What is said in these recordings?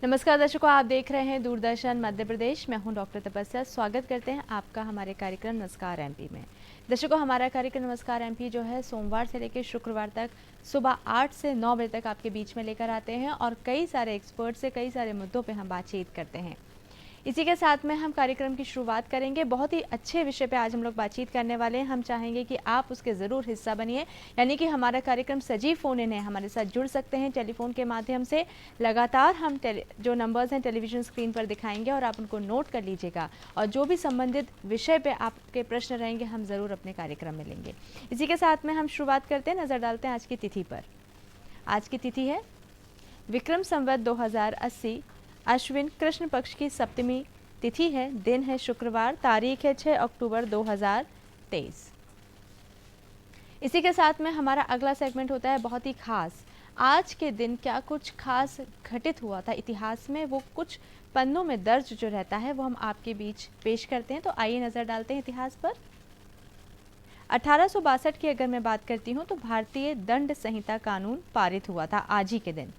नमस्कार दर्शकों, आप देख रहे हैं दूरदर्शन मध्य प्रदेश। मैं हूं डॉक्टर तपस्या। स्वागत करते हैं आपका हमारे कार्यक्रम नमस्कार एमपी में। दर्शकों, हमारा कार्यक्रम नमस्कार एमपी जो है सोमवार से लेकर शुक्रवार तक सुबह 8 से 9 बजे तक आपके बीच में लेकर आते हैं और कई सारे एक्सपर्ट से कई सारे मुद्दों पर हम बातचीत करते हैं। इसी के साथ में हम कार्यक्रम की शुरुआत करेंगे। बहुत ही अच्छे विषय पे आज हम लोग बातचीत करने वाले हैं। हम चाहेंगे कि आप उसके ज़रूर हिस्सा बनिए, यानी कि हमारा कार्यक्रम सजीव फ़ोन इन है, हमारे साथ जुड़ सकते हैं टेलीफोन के माध्यम से। लगातार हम जो नंबर्स हैं टेलीविज़न स्क्रीन पर दिखाएंगे और आप उनको नोट कर लीजिएगा और जो भी संबंधित विषय पर आपके प्रश्न रहेंगे हम ज़रूर अपने कार्यक्रम में लेंगे। इसी के साथ में हम शुरुआत करते हैं, नज़र डालते हैं आज की तिथि पर। आज की तिथि है विक्रम संवत 2080, अश्विन कृष्ण पक्ष की सप्तमी तिथि है, दिन है शुक्रवार, तारीख है 6 अक्टूबर 2023। इसी के साथ में हमारा अगला सेगमेंट होता है बहुत ही खास। आज के दिन क्या कुछ खास घटित हुआ था इतिहास में, वो कुछ पन्नों में दर्ज जो रहता है वो हम आपके बीच पेश करते हैं। तो आइए नज़र डालते हैं इतिहास पर। 1862 की अगर मैं बात करती हूँ तो भारतीय दंड संहिता कानून पारित हुआ था आज ही के दिन।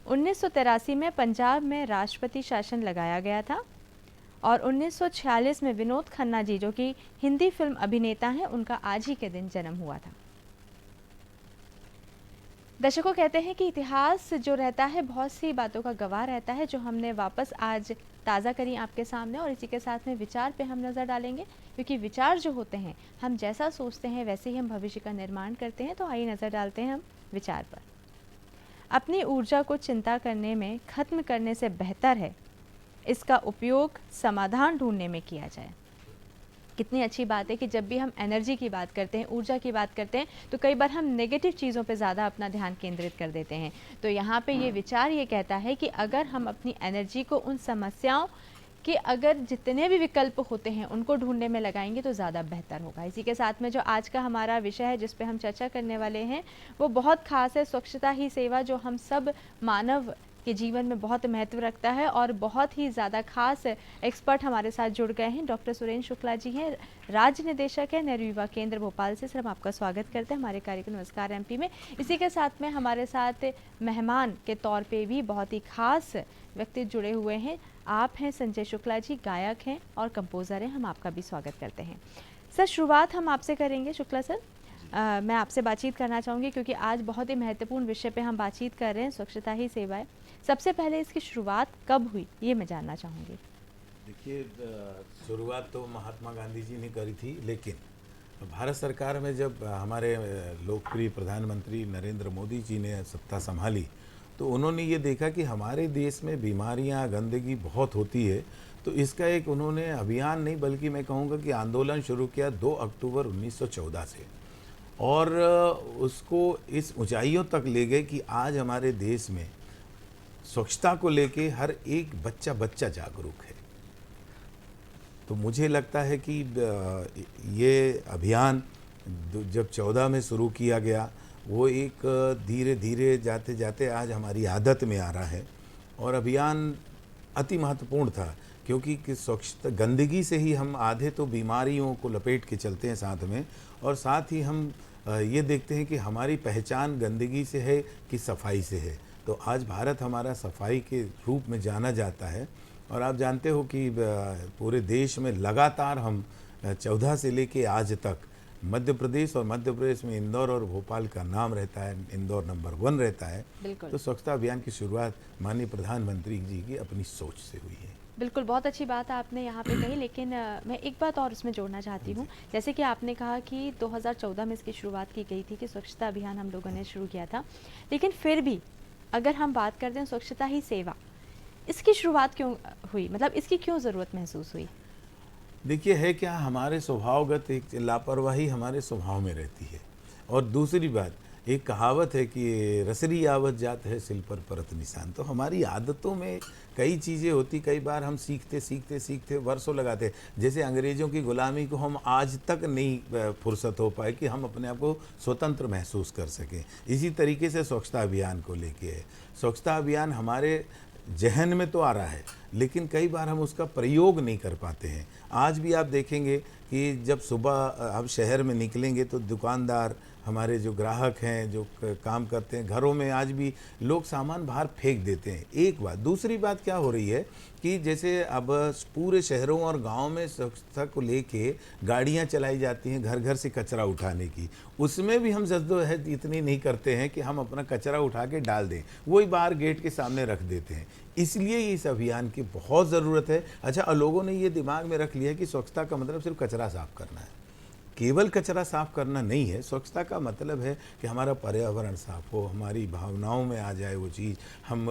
1983 में पंजाब में राष्ट्रपति शासन लगाया गया था और 1946 में विनोद खन्ना जी जो कि हिंदी फिल्म अभिनेता हैं, उनका आज ही के दिन जन्म हुआ था। दर्शकों, कहते हैं कि इतिहास जो रहता है बहुत सी बातों का गवाह रहता है, जो हमने वापस आज ताज़ा करी आपके सामने। और इसी के साथ में विचार पे हम नज़र डालेंगे, क्योंकि विचार जो होते हैं, हम जैसा सोचते हैं वैसे ही हम भविष्य का निर्माण करते हैं। तो आइए नज़र डालते हैं हम विचार पर। अपनी ऊर्जा को चिंता करने में खत्म करने से बेहतर है इसका उपयोग समाधान ढूंढने में किया जाए। कितनी अच्छी बात है कि जब भी हम एनर्जी की बात करते हैं, ऊर्जा की बात करते हैं, तो कई बार हम नेगेटिव चीज़ों पे ज़्यादा अपना ध्यान केंद्रित कर देते हैं। तो यहाँ पे ये विचार ये कहता है कि अगर हम अपनी एनर्जी को उन समस्याओं कि अगर जितने भी विकल्प होते हैं उनको ढूंढने में लगाएंगे तो ज़्यादा बेहतर होगा। इसी के साथ में जो आज का हमारा विषय है जिस पे हम चर्चा करने वाले हैं वो बहुत खास है, स्वच्छता ही सेवा, जो हम सब मानव के जीवन में बहुत महत्व रखता है। और बहुत ही ज़्यादा खास एक्सपर्ट हमारे साथ जुड़ गए हैं। डॉक्टर सुरेंद्र शुक्ला जी हैं, राज्य निदेशक है नेहरू युवा केंद्र भोपाल से। सर, हम आपका स्वागत करते हैं हमारे कार्यक्रम नमस्कार एमपी में। इसी के साथ में हमारे साथ मेहमान के तौर पे भी बहुत ही खास व्यक्ति जुड़े हुए हैं। आप हैं संजय शुक्ला जी, गायक हैं और कंपोज़र हैं। हम आपका भी स्वागत करते हैं। सर, शुरुआत हम आपसे करेंगे। शुक्ला सर, मैं आपसे बातचीत करना चाहूँगी क्योंकि आज बहुत ही महत्वपूर्ण विषय पे हम बातचीत कर रहे हैं, स्वच्छता ही सेवा है। सबसे पहले इसकी शुरुआत कब हुई ये मैं जानना चाहूँगी। देखिए, शुरुआत तो महात्मा गांधी जी ने करी थी, लेकिन भारत सरकार में जब हमारे लोकप्रिय प्रधानमंत्री नरेंद्र मोदी जी ने सत्ता संभाली तो उन्होंने ये देखा कि हमारे देश में बीमारियां, गंदगी बहुत होती है। तो इसका एक उन्होंने अभियान नहीं बल्कि मैं कहूँगा कि आंदोलन शुरू किया 2 अक्टूबर 1914 से, और उसको इस ऊंचाइयों तक ले गए कि आज हमारे देश में स्वच्छता को लेके हर एक बच्चा बच्चा जागरूक है। तो मुझे लगता है कि ये अभियान जब 14 में शुरू किया गया वो एक धीरे धीरे जाते जाते आज हमारी आदत में आ रहा है। और अभियान अति महत्वपूर्ण था क्योंकि स्वच्छता, गंदगी से ही हम आधे तो बीमारियों को लपेट के चलते हैं साथ में, और साथ ही हम ये देखते हैं कि हमारी पहचान गंदगी से है कि सफाई से है। तो आज भारत हमारा सफाई के रूप में जाना जाता है। और आप जानते हो कि पूरे देश में लगातार हम 14 से लेके आज तक मध्य प्रदेश, और मध्य प्रदेश में इंदौर और भोपाल का नाम रहता है, इंदौर नंबर 1 रहता है। तो स्वच्छता अभियान की शुरुआत माननीय प्रधानमंत्री जी की अपनी सोच से हुई है। बिल्कुल, बहुत अच्छी बात आपने यहाँ पे कही, लेकिन मैं एक बात और इसमें जोड़ना चाहती हूँ। जैसे कि आपने कहा कि 2014 में इसकी शुरुआत की गई थी कि स्वच्छता अभियान हम लोगों ने शुरू किया था, लेकिन फिर भी अगर हम बात करते हैं स्वच्छता ही सेवा, इसकी शुरुआत क्यों हुई, मतलब इसकी क्यों ज़रूरत महसूस हुई? देखिए, है क्या, हमारे स्वभावगत एक लापरवाही हमारे स्वभाव में रहती है। और दूसरी बात, एक कहावत है कि रसरी आवत जात है सिल पर परत निशान। तो हमारी आदतों में कई चीज़ें होती, कई बार हम सीखते सीखते सीखते वर्षों लगाते। जैसे अंग्रेज़ों की गुलामी को हम आज तक नहीं फुर्सत हो पाए कि हम अपने आप को स्वतंत्र महसूस कर सकें। इसी तरीके से स्वच्छता अभियान को लेके है। स्वच्छता अभियान हमारे जहन में तो आ रहा है, लेकिन कई बार हम उसका प्रयोग नहीं कर पाते हैं। आज भी आप देखेंगे कि जब सुबह आप शहर में निकलेंगे तो दुकानदार हमारे जो ग्राहक हैं, जो काम करते हैं घरों में, आज भी लोग सामान बाहर फेंक देते हैं। एक बात। दूसरी बात क्या हो रही है कि जैसे अब पूरे शहरों और गांव में स्वच्छता को लेके गाड़ियां चलाई जाती हैं घर घर से कचरा उठाने की, उसमें भी हम जद्दोजहद इतनी नहीं करते हैं कि हम अपना कचरा उठा के डाल दें, वही बाहर गेट के सामने रख देते हैं। इसलिए इस अभियान की बहुत ज़रूरत है। अच्छा, और लोगों ने ये दिमाग में रख लिया कि स्वच्छता का मतलब सिर्फ कचरा साफ करना है। केवल कचरा साफ करना नहीं है। स्वच्छता का मतलब है कि हमारा पर्यावरण साफ हो, हमारी भावनाओं में आ जाए वो चीज़। हम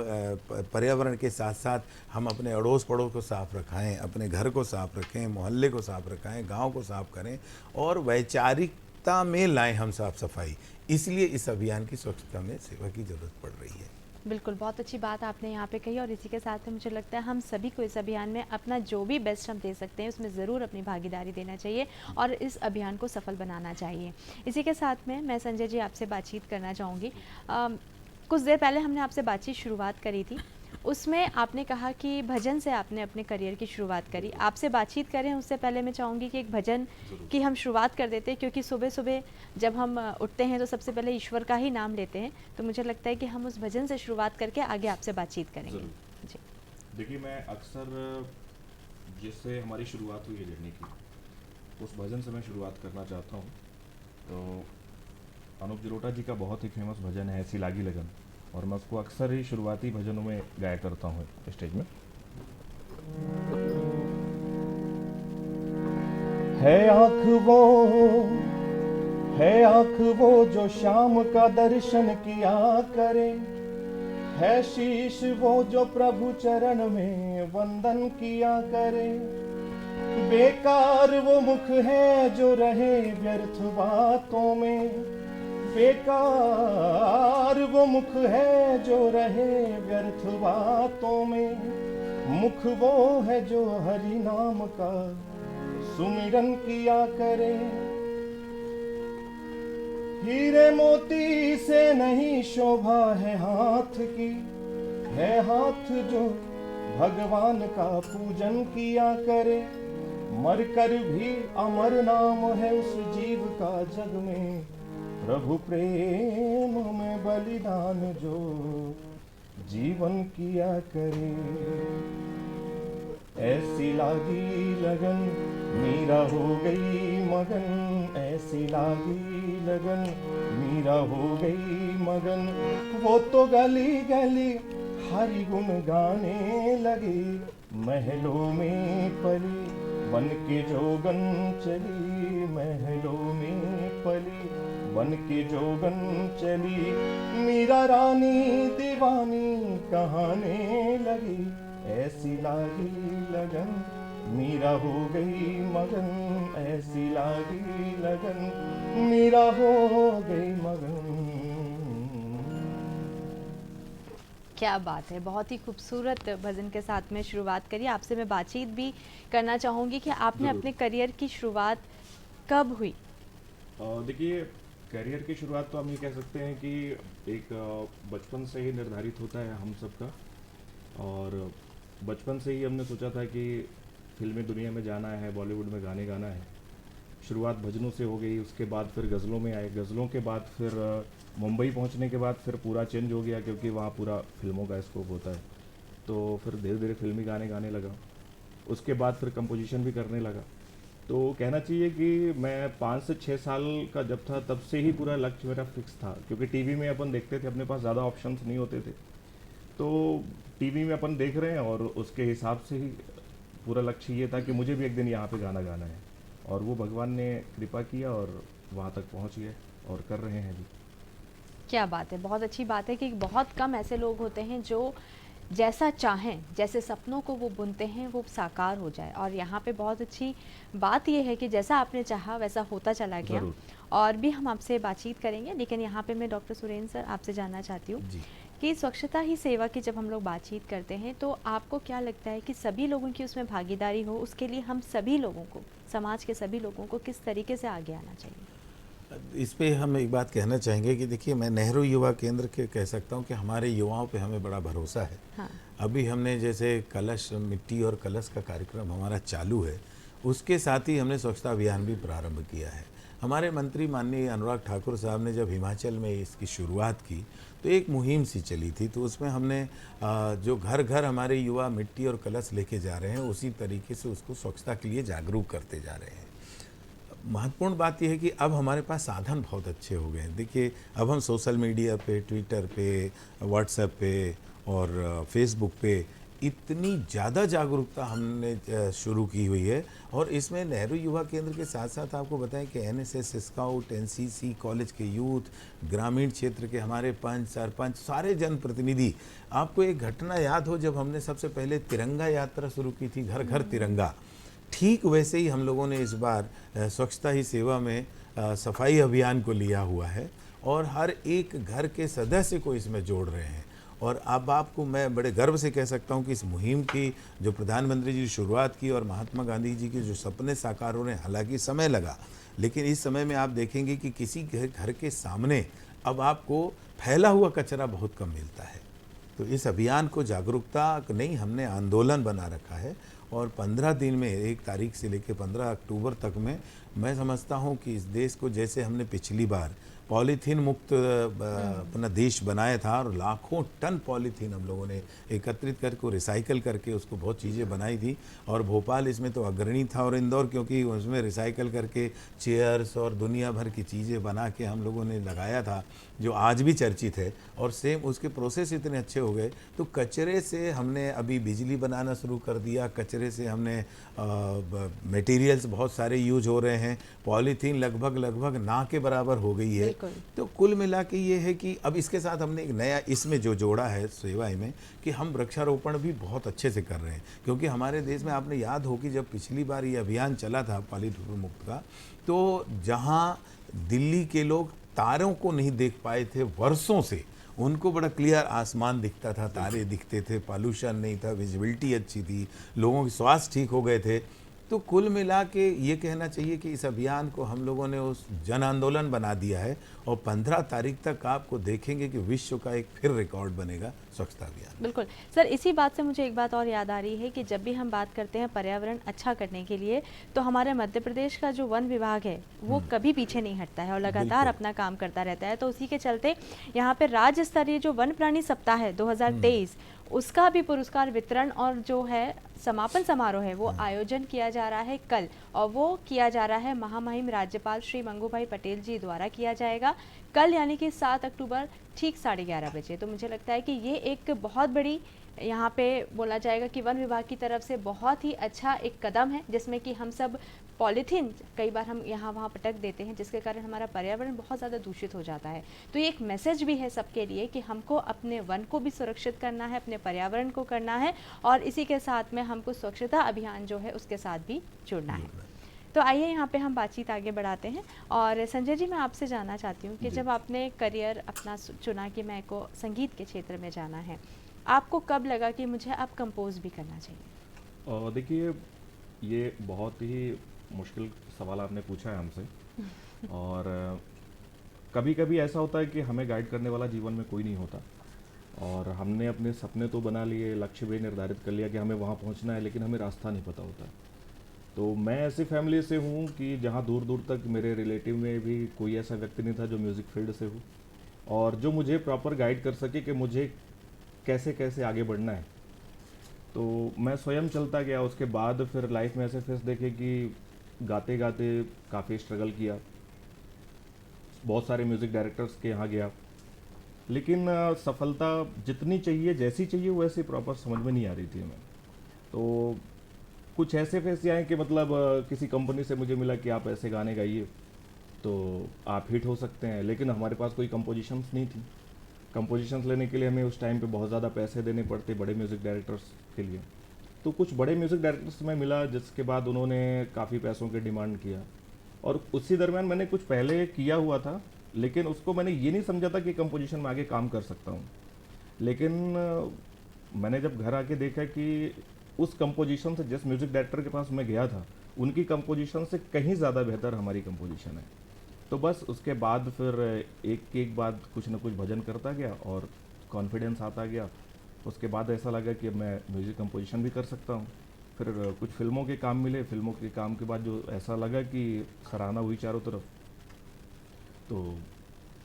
पर्यावरण के साथ साथ हम अपने अड़ोस पड़ोस को साफ रखाएं, अपने घर को साफ रखें, मोहल्ले को साफ रखाएं, गांव को साफ करें और वैचारिकता में लाएं हम साफ सफाई। इसलिए इस अभियान की स्वच्छता में सेवा की जरूरत पड़ रही है। बिल्कुल, बहुत अच्छी बात आपने यहाँ पे कही और इसी के साथ में मुझे लगता है हम सभी को इस अभियान में अपना जो भी बेस्ट हम दे सकते हैं उसमें ज़रूर अपनी भागीदारी देना चाहिए और इस अभियान को सफल बनाना चाहिए। इसी के साथ में मैं संजय जी आपसे बातचीत करना चाहूँगी। कुछ देर पहले हमने आपसे बातचीत शुरुआत करी थी, उसमें आपने कहा कि भजन से आपने अपने करियर की शुरुआत करी। आपसे बातचीत करें उससे पहले मैं चाहूँगी कि एक भजन की हम शुरुआत कर देते हैं, क्योंकि सुबह सुबह जब हम उठते हैं तो सबसे पहले ईश्वर का ही नाम लेते हैं, तो मुझे लगता है कि हम उस भजन से शुरुआत करके आगे आपसे बातचीत करेंगे। जी देखिए, मैं अक्सर जिससे हमारी शुरुआत हुई है जर्नी की, उस भजन से मैं शुरुआत करना चाहता हूँ। तो अनूप जलोटा जी का बहुत ही फेमस भजन है ऐसी लागी लगन, और मैं उसको अक्सर ही शुरुआती भजनों में गाया करता हूँ स्टेज में। है आँख वो जो शाम का दर्शन किया करे, है शीश वो जो प्रभु चरण में वंदन किया करे। बेकार वो मुख है जो रहे व्यर्थ बातों में, बेकार वो मुख है जो रहे व्यर्थ बातों में। मुख वो है जो हरि नाम का सुमिरन किया करे। हीरे मोती से नहीं शोभा है हाथ की, है हाथ जो भगवान का पूजन किया करे। मर कर भी अमर नाम है उस जीव का जग में, प्रभु प्रेम में बलिदान जो जीवन किया करे। ऐसी लागी लगन मीरा हो गई मगन, ऐसी लागी लगन मीरा हो गई मगन। वो तो गली गली हरि गुण गाने लगी, महलों में पली बन के जोगन चली, महलों में पली बन के जोगन चली। मीरा रानी दीवानी कहाने लगी, ऐसी लागी लगन मीरा हो गई मगन, ऐसी लागी लगन मीरा हो गई मगन। क्या बात है, बहुत ही खूबसूरत भजन के साथ में शुरुआत करी। आपसे मैं बातचीत भी करना चाहूँगी कि आपने अपने करियर की शुरुआत कब हुई? देखिए, करियर की शुरुआत तो हम ये कह सकते हैं कि एक बचपन से ही निर्धारित होता है हम सबका, और बचपन से ही हमने सोचा था कि फिल्मी दुनिया में जाना है, बॉलीवुड में गाने गाना है। शुरुआत भजनों से हो गई, उसके बाद फिर गज़लों में आए, गज़लों के बाद फिर मुंबई पहुंचने के बाद फिर पूरा चेंज हो गया, क्योंकि वहाँ पूरा फिल्मों का स्कोप होता है। तो फिर धीरे धीरे फिल्मी गाने गाने लगा, उसके बाद फिर कंपोजिशन भी करने लगा। तो कहना चाहिए कि मैं 5 से 6 साल का जब था तब से ही पूरा लक्ष्य मेरा फिक्स था, क्योंकि टीवी में अपन देखते थे, अपने पास ज़्यादा ऑप्शंस नहीं होते थे। तो टीवी में अपन देख रहे हैं और उसके हिसाब से ही पूरा लक्ष्य ये था कि मुझे भी एक दिन यहाँ पे गाना गाना है, और वो भगवान ने कृपा किया और वहाँ तक पहुँच गए और कर रहे हैं भी। क्या बात है, बहुत अच्छी बात है कि बहुत कम ऐसे लोग होते हैं जो जैसा चाहें, जैसे सपनों को वो बुनते हैं वो साकार हो जाए। और यहाँ पे बहुत अच्छी बात ये है कि जैसा आपने चाहा वैसा होता चला गया। और भी हम आपसे बातचीत करेंगे, लेकिन यहाँ पे मैं डॉक्टर सुरेंद्र सर आपसे जानना चाहती हूँ कि स्वच्छता ही सेवा की जब हम लोग बातचीत करते हैं तो आपको क्या लगता है कि सभी लोगों की उसमें भागीदारी हो, उसके लिए हम सभी लोगों को, समाज के सभी लोगों को किस तरीके से आगे आना चाहिए? इस पे हम एक बात कहना चाहेंगे कि देखिए, मैं नेहरू युवा केंद्र के कह सकता हूँ कि हमारे युवाओं पे हमें बड़ा भरोसा है। हाँ। अभी हमने जैसे कलश, मिट्टी और कलश का कार्यक्रम हमारा चालू है, उसके साथ ही हमने स्वच्छता अभियान भी प्रारंभ किया है। हमारे मंत्री माननीय अनुराग ठाकुर साहब ने जब हिमाचल में इसकी शुरुआत की तो एक मुहिम सी चली थी, तो उसमें हमने जो घर घर हमारे युवा मिट्टी और कलश लेके जा रहे हैं उसी तरीके से उसको स्वच्छता के लिए जागरूक करते जा रहे हैं। महत्वपूर्ण बात यह है कि अब हमारे पास साधन बहुत अच्छे हो गए हैं। देखिए, अब हम सोशल मीडिया पे, ट्विटर पे, व्हाट्सएप पे और फेसबुक पे इतनी ज़्यादा जागरूकता हमने शुरू की हुई है। और इसमें नेहरू युवा केंद्र के साथ साथ आपको बताएं कि एनएसएस, स्काउट, एनसीसी, कॉलेज के यूथ, ग्रामीण क्षेत्र के हमारे पंच, सरपंच, सारे जनप्रतिनिधि। आपको एक घटना याद हो, जब हमने सबसे पहले तिरंगा यात्रा शुरू की थी, घर घर तिरंगा, ठीक वैसे ही हम लोगों ने इस बार स्वच्छता ही सेवा में सफाई अभियान को लिया हुआ है और हर एक घर के सदस्य को इसमें जोड़ रहे हैं। और अब आपको मैं बड़े गर्व से कह सकता हूं कि इस मुहिम की जो प्रधानमंत्री जी ने शुरुआत की और महात्मा गांधी जी के जो सपने साकार हो रहे हैं, हालांकि समय लगा, लेकिन इस समय में आप देखेंगे कि किसी घर के सामने अब आपको फैला हुआ कचरा बहुत कम मिलता है। तो इस अभियान को जागरूकता नहीं, हमने आंदोलन बना रखा है और 15 दिन में, 1 तारीख से लेकर 15 अक्टूबर तक में, मैं समझता हूं कि इस देश को, जैसे हमने पिछली बार पॉलीथीन मुक्त अपना देश बनाया था और लाखों टन पॉलीथीन हम लोगों ने एकत्रित करके रिसाइकल करके उसको बहुत चीज़ें बनाई थी और भोपाल इसमें तो अग्रणी था और इंदौर, क्योंकि उसमें रिसाइकल करके चेयर्स और दुनिया भर की चीज़ें बना के हम लोगों ने लगाया था, जो आज भी चर्चित है। और सेम उसके प्रोसेस इतने अच्छे हो गए, तो कचरे से हमने अभी बिजली बनाना शुरू कर दिया, कचरे से हमने मटेरियल्स बहुत सारे यूज हो रहे हैं, पॉलीथीन लगभग ना के बराबर हो गई है। तो कुल मिला के ये है कि अब इसके साथ हमने एक नया इसमें जो जोड़ा है सेवाएं में, कि हम वृक्षारोपण भी बहुत अच्छे से कर रहे हैं। क्योंकि हमारे देश में आपने याद हो कि जब पिछली बार ये अभियान चला था पॉलीथीन मुक्त का, तो जहाँ दिल्ली के लोग तारों को नहीं देख पाए थे वर्षों से, उनको बड़ा क्लियर आसमान दिखता था, तारे दिखते थे, पॉल्यूशन नहीं था, विजिबिलिटी अच्छी थी, लोगों के स्वास्थ्य ठीक हो गए थे। तो कुल मिला के ये कहना चाहिए कि इस अभियान को हम लोगों ने उस जन आंदोलन बना दिया है और 15 तारीख तक आपको देखेंगे कि विश्व का एक फिर रिकॉर्ड बनेगा स्वच्छता अभियान। बिल्कुल सर, इसी बात से मुझे एक बात और याद आ रही है कि जब भी हम बात करते हैं पर्यावरण अच्छा करने के लिए, तो हमारे मध्य प्रदेश का जो वन विभाग है वो कभी पीछे नहीं हटता है और लगातार अपना काम करता रहता है। तो उसी के चलते यहाँ पे राज्य स्तरीय जो वन प्राणी सप्ताह है 2023, उसका भी पुरस्कार वितरण और जो है समापन समारोह है वो आयोजन किया जा रहा है कल, और वो किया जा रहा है महामहिम राज्यपाल श्री मंगूभाई पटेल जी द्वारा किया जाएगा कल, यानी कि 7 अक्टूबर ठीक 11:30 बजे। तो मुझे लगता है कि ये एक बहुत बड़ी, यहाँ पे बोला जाएगा कि वन विभाग की तरफ से बहुत ही अच्छा एक कदम है, जिसमें कि हम सब पॉलीथीन कई बार हम यहाँ वहाँ पटक देते हैं, जिसके कारण हमारा पर्यावरण बहुत ज़्यादा दूषित हो जाता है। तो ये एक मैसेज भी है सबके लिए कि हमको अपने वन को भी सुरक्षित करना है, अपने पर्यावरण को करना है, और इसी के साथ में हमको स्वच्छता अभियान जो है उसके साथ भी जुड़ना है। तो आइए यहाँ पे हम बातचीत आगे बढ़ाते हैं। और संजय जी, मैं आपसे जानना चाहती हूँ कि जब आपने करियर अपना चुना कि मैं को संगीत के क्षेत्र में जाना है, आपको कब लगा कि मुझे अब कंपोज भी करना चाहिए? देखिए, ये बहुत ही मुश्किल सवाल आपने पूछा है हमसे। और कभी कभी ऐसा होता है कि हमें गाइड करने वाला जीवन में कोई नहीं होता, और हमने अपने सपने तो बना लिए, लक्ष्य भी निर्धारित कर लिया कि हमें वहाँ पहुँचना है, लेकिन हमें रास्ता नहीं पता होता। तो मैं ऐसी फैमिली से हूँ कि जहाँ दूर दूर तक मेरे रिलेटिव में भी कोई ऐसा व्यक्ति नहीं था जो म्यूज़िक फील्ड से हो और जो मुझे प्रॉपर गाइड कर सके कि मुझे कैसे कैसे आगे बढ़ना है। तो मैं स्वयं चलता गया। उसके बाद फिर लाइफ में ऐसे फेस देखे कि गाते गाते काफ़ी स्ट्रगल किया, बहुत सारे म्यूज़िक डायरेक्टर्स के यहाँ गया, लेकिन सफलता जितनी चाहिए, जैसी चाहिए वैसी प्रॉपर समझ में नहीं आ रही थी हमें। तो कुछ ऐसे फैसले आए कि मतलब किसी कंपनी से मुझे मिला कि आप ऐसे गाने गाइए तो आप हिट हो सकते हैं, लेकिन हमारे पास कोई कंपोजिशंस नहीं थी। कंपोजिशंस लेने के लिए हमें उस टाइम पे बहुत ज़्यादा पैसे देने पड़ते बड़े म्यूज़िक डायरेक्टर्स के लिए। तो कुछ बड़े म्यूज़िक डायरेक्टर्स में मिला, जिसके बाद उन्होंने काफ़ी पैसों की डिमांड किया, और उसी दरमियान मैंने कुछ पहले किया हुआ था, लेकिन उसको मैंने ये नहीं समझा था कि कंपोजिशन में आगे काम कर सकता हूँ। लेकिन मैंने जब घर आके देखा कि उस कंपोजिशन से, जिस म्यूज़िक डायरेक्टर के पास मैं गया था, उनकी कंपोजिशन से कहीं ज़्यादा बेहतर हमारी कंपोजिशन है। तो बस उसके बाद फिर एक एक बाद कुछ ना कुछ भजन करता गया और कॉन्फिडेंस आता गया। उसके बाद ऐसा लगा कि अब मैं म्यूज़िक कंपोजिशन भी कर सकता हूँ। फिर कुछ फिल्मों के काम मिले, फिल्मों के काम के बाद जो ऐसा लगा कि सराहना हुई चारों तरफ, तो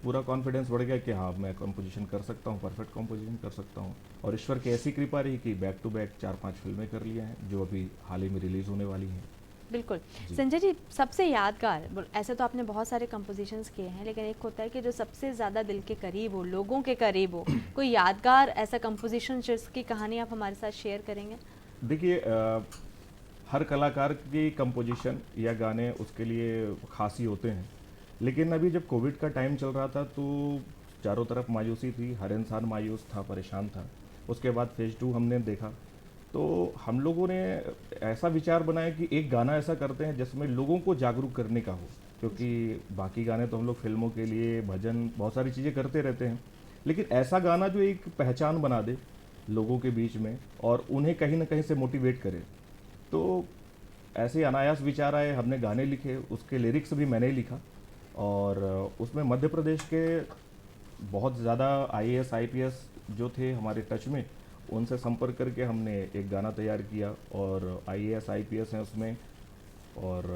पूरा कॉन्फिडेंस बढ़ गया कि हाँ मैं कंपोजिशन कर सकता हूँ, परफेक्ट कंपोजिशन कर सकता हूँ। और ईश्वर की ऐसी कृपा रही कि बैक टू बैक 4-5 फिल्में कर लिया हैं जो अभी हाल ही में रिलीज़ होने वाली हैं। बिल्कुल। जी। संजय जी, सबसे यादगार ऐसे तो आपने बहुत सारे कंपोजिशंस किए हैं, लेकिन एक होता है कि जो सबसे ज़्यादा दिल के करीब हो, लोगों के करीब हो, कोई यादगार ऐसा कंपोजिशन जिसकी कहानी आप हमारे साथ शेयर करेंगे? देखिए हर कलाकार की कंपोजिशन या गाने उसके लिए खास ही होते हैं, लेकिन अभी जब कोविड का टाइम चल रहा था तो चारों तरफ मायूसी थी, हर इंसान मायूस था, परेशान था। उसके बाद फेज़ 2 हमने देखा, तो हम लोगों ने ऐसा विचार बनाया कि एक गाना ऐसा करते हैं जिसमें लोगों को जागरूक करने का हो, क्योंकि बाकी गाने तो हम लोग फिल्मों के लिए भजन बहुत सारी चीज़ें करते रहते हैं, लेकिन ऐसा गाना जो एक पहचान बना दे लोगों के बीच में और उन्हें कहीं ना कहीं से मोटिवेट करे। तो ऐसे ही अनायास विचार आए, हमने गाने लिखे, उसके लिरिक्स भी मैंने ही लिखा। और उसमें मध्य प्रदेश के बहुत ज़्यादा आईएएस आईपीएस जो थे हमारे टच में, उनसे संपर्क करके हमने एक गाना तैयार किया। और आईएएस आईपीएस हैं उसमें, और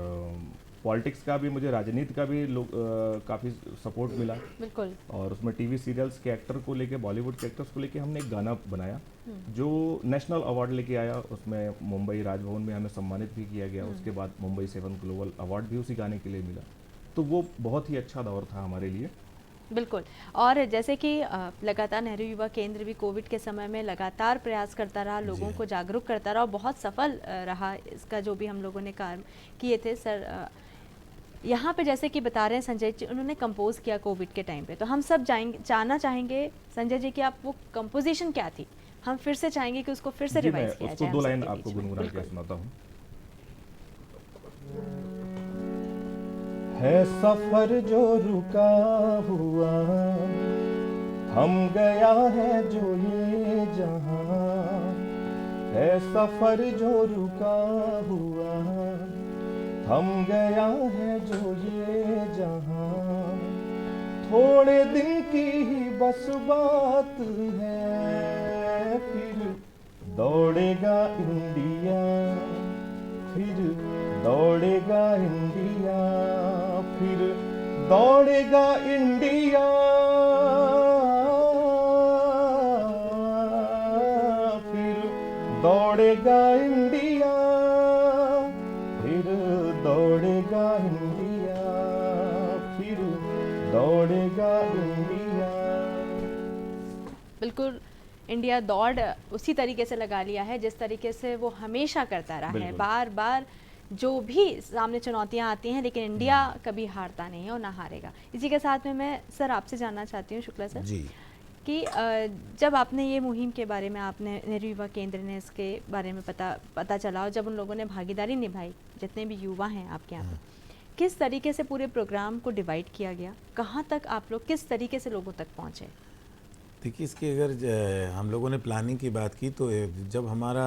पॉलिटिक्स का भी, मुझे राजनीति का भी लोग काफ़ी सपोर्ट मिला। बिल्कुल। और उसमें टीवी सीरियल्स के एक्टर को लेके, बॉलीवुड के एक्टर्स को लेके हमने एक गाना बनाया जो नेशनल अवार्ड लेके आया। उसमें मुंबई राजभवन में हमें सम्मानित भी किया गया। उसके बाद मुंबई 7 ग्लोबल अवार्ड भी उसी गाने के लिए मिला। तो वो बहुत ही अच्छा दौर था हमारे लिए। बिल्कुल। और जैसे कि लगातार नेहरू युवा केंद्र भी कोविड के समय में लगातार प्रयास करता रहा, लोगों को जागरूक करता रहा और बहुत सफल रहा इसका जो भी हम लोगों ने कार्य किए थे। सर, यहाँ पे जैसे कि बता रहे हैं संजय जी, उन्होंने कंपोज किया कोविड के टाइम पे, तो हम सब जानना चाहेंगे संजय जी कि आप वो कंपोजिशन क्या थी, हम फिर से चाहेंगे कि उसको फिर से जी, मैं रिवाइज किया उसको जाए 2 हम लाइन सबके आपको बीच में। गुनगुना के बिल्कुल। सुनाता हूँ। है सफर जो रुका हुआ, हम गया है जो ये जहां। है सफर जो रुका हुआ, हम गया है जो ये जहां। थोड़े दिन की ही बस बात है, फिर दौड़ेगा इंडिया, फिर दौड़ेगा इंडिया, फिर दौड़ेगा इंडिया, फिर दौड़ेगा इंडिया, फिर दौड़ेगा इंडिया, फिर दौड़ेगा इंडिया। बिल्कुल। इंडिया दौड़ उसी तरीके से लगा लिया है जिस तरीके से वो हमेशा करता रहा है। बिल्कुल। बार बार जो भी सामने चुनौतियां आती हैं, लेकिन इंडिया कभी हारता नहीं है और ना हारेगा। इसी के साथ में मैं सर आपसे जानना चाहती हूँ, शुक्ला सर, जी। कि जब आपने ये मुहिम के बारे में, आपने नेहरू युवा केंद्र ने इसके बारे में पता चला और जब उन लोगों ने भागीदारी निभाई, जितने भी युवा हैं आपके यहाँ पे, किस तरीके से पूरे प्रोग्राम को डिवाइड किया गया, कहाँ तक आप लोग किस तरीके से लोगों तक पहुँचे? देखिए, इसकी अगर हम लोगों ने प्लानिंग की बात की तो जब हमारा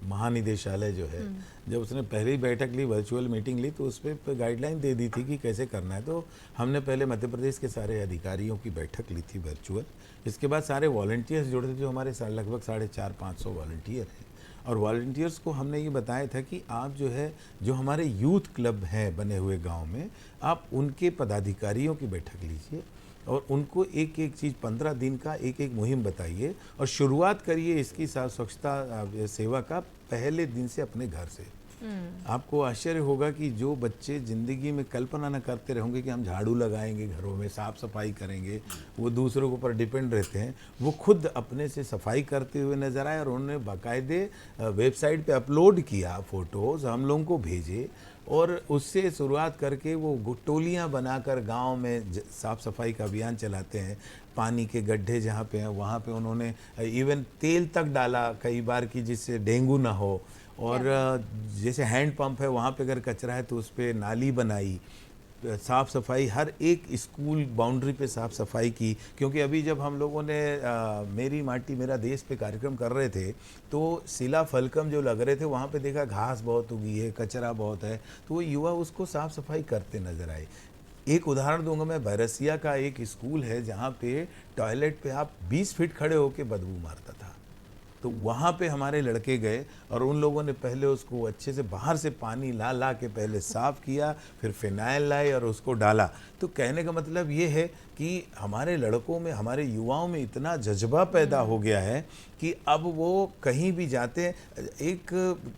महानिदेशालय जो है, जब उसने पहली बैठक ली, वर्चुअल मीटिंग ली, तो उस पर गाइडलाइन दे दी थी कि कैसे करना है। तो हमने पहले मध्य प्रदेश के सारे अधिकारियों की बैठक ली थी वर्चुअल। इसके बाद सारे वॉलंटियर्स जुड़े थे, जो हमारे लगभग 450-500 वॉलंटियर हैं। और वॉलंटियर्स को हमने ये बताया था कि आप जो है, जो हमारे यूथ क्लब हैं बने हुए गांव में, आप उनके पदाधिकारियों की बैठक लीजिए और उनको एक एक चीज़ 15 दिन का एक एक मुहिम बताइए और शुरुआत करिए इसकी स्वच्छता सेवा का पहले दिन से अपने घर से। आपको आश्चर्य होगा कि जो बच्चे ज़िंदगी में कल्पना न करते रहेंगे कि हम झाड़ू लगाएंगे, घरों में साफ़ सफाई करेंगे, वो दूसरों के ऊपर डिपेंड रहते हैं, वो खुद अपने से सफाई करते हुए नज़र आए और उन्होंने बाकायदे वेबसाइट पे अपलोड किया, फ़ोटोज़ हम लोगों को भेजे और उससे शुरुआत करके वो टोलियाँ बनाकर गांव में साफ़ सफाई का अभियान चलाते हैं। पानी के गड्ढे जहाँ पे हैं वहाँ पे उन्होंने इवन तेल तक डाला कई बार कि जिससे डेंगू ना हो। और जैसे हैंड पंप है वहाँ पे अगर कचरा है तो उस पर नाली बनाई, साफ़ सफाई, हर एक स्कूल बाउंड्री पे साफ़ सफाई की। क्योंकि अभी जब हम लोगों ने मेरी माटी मेरा देश पे कार्यक्रम कर रहे थे तो शिला फलकम जो लग रहे थे वहाँ पे देखा घास बहुत उगी है, कचरा बहुत है, तो वो युवा उसको साफ़ सफाई करते नज़र आए। एक उदाहरण दूंगा मैं, बैरसिया का एक स्कूल है जहाँ पे टॉयलेट पे आप 20 फीट खड़े होकर बदबू मारता था, तो वहाँ पे हमारे लड़के गए और उन लोगों ने पहले उसको अच्छे से बाहर से पानी ला ला के पहले साफ़ किया, फिर फिनाइल लाए और उसको डाला। तो कहने का मतलब ये है कि हमारे लड़कों में, हमारे युवाओं में इतना जज्बा पैदा हो गया है कि अब वो कहीं भी जाते हैं। एक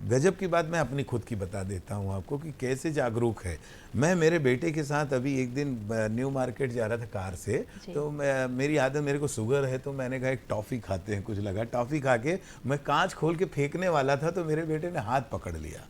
गजब की बात मैं अपनी खुद की बता देता हूँ आपको कि कैसे जागरूक है। मैं मेरे बेटे के साथ अभी एक दिन न्यू मार्केट जा रहा था कार से, तो मेरी आदत, मेरे को शुगर है, तो मैंने कहा एक टॉफ़ी खाते हैं, कुछ लगा। टॉफ़ी खा के मैं कांच खोल के फेंकने वाला था तो मेरे बेटे ने हाथ पकड़ लिया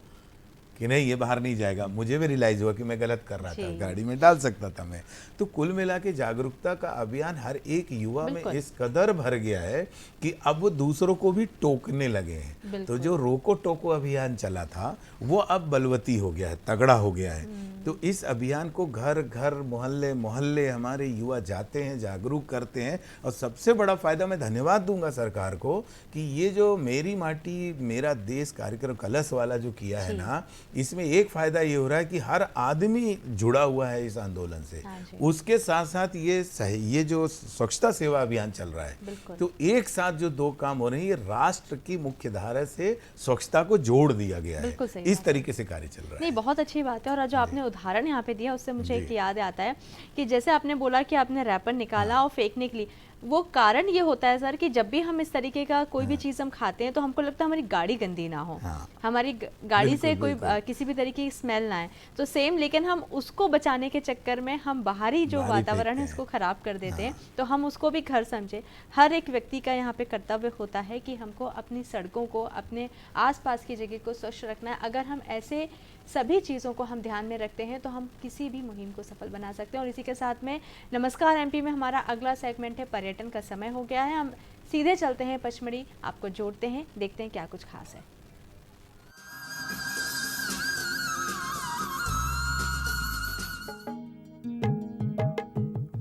कि नहीं ये बाहर नहीं जाएगा। मुझे भी रियलाइज़ हुआ कि मैं गलत कर रहा था, गाड़ी में डाल सकता था मैं। तो कुल मिला के जागरूकता का अभियान हर एक युवा में इस कदर भर गया है कि अब वो दूसरों को भी टोकने लगे हैं। तो जो रोको टोको अभियान चला था वो अब बलवती हो गया है, तगड़ा हो गया है। तो इस अभियान को घर घर, मोहल्ले मोहल्ले हमारे युवा जाते हैं, जागरूक करते हैं। और सबसे बड़ा फ़ायदा, मैं धन्यवाद दूंगा सरकार को कि ये जो मेरी माटी मेरा देश कार्यक्रम कलश वाला जो किया है ना, इसमें एक फ़ायदा ये हो रहा है कि हर आदमी जुड़ा हुआ है इस आंदोलन से। उसके साथ साथ ये जो स्वच्छता सेवा अभियान चल रहा है, तो एक साथ जो दो काम हो रहे हैं, ये राष्ट्र की मुख्य धारा से स्वच्छता को जोड़ दिया गया है। इस तरीके से कार्य चल रहा है। नहीं, बहुत अच्छी बात है। और जो आपने उदाहरण यहाँ पे दिया उससे मुझे एक याद आता है कि जैसे आपने बोला कि आपने रैपर निकाला और फेंकने के लिए, वो कारण ये होता है सर कि जब भी हम इस तरीके का कोई भी चीज़ हम खाते हैं तो हमको लगता है हमारी गाड़ी गंदी ना हो, हमारी गाड़ी से कोई किसी भी तरीके की स्मेल ना आए। तो सेम, लेकिन हम उसको बचाने के चक्कर में हम बाहरी जो वातावरण है उसको ख़राब कर देते हैं। तो हम उसको भी घर समझे। हर एक व्यक्ति का यहाँ पे कर्तव्य होता है कि हमको अपनी सड़कों को, अपने आसपास की जगह को स्वच्छ रखना है। अगर हम ऐसे सभी चीज़ों को हम ध्यान में रखते हैं तो हम किसी भी मुहिम को सफल बना सकते हैं। और इसी के साथ में नमस्कार एमपी में हमारा अगला सेगमेंट है पर्यटन का समय हो गया है। हम सीधे चलते हैं पचमढ़ी, आपको जोड़ते हैं, देखते हैं क्या कुछ खास है।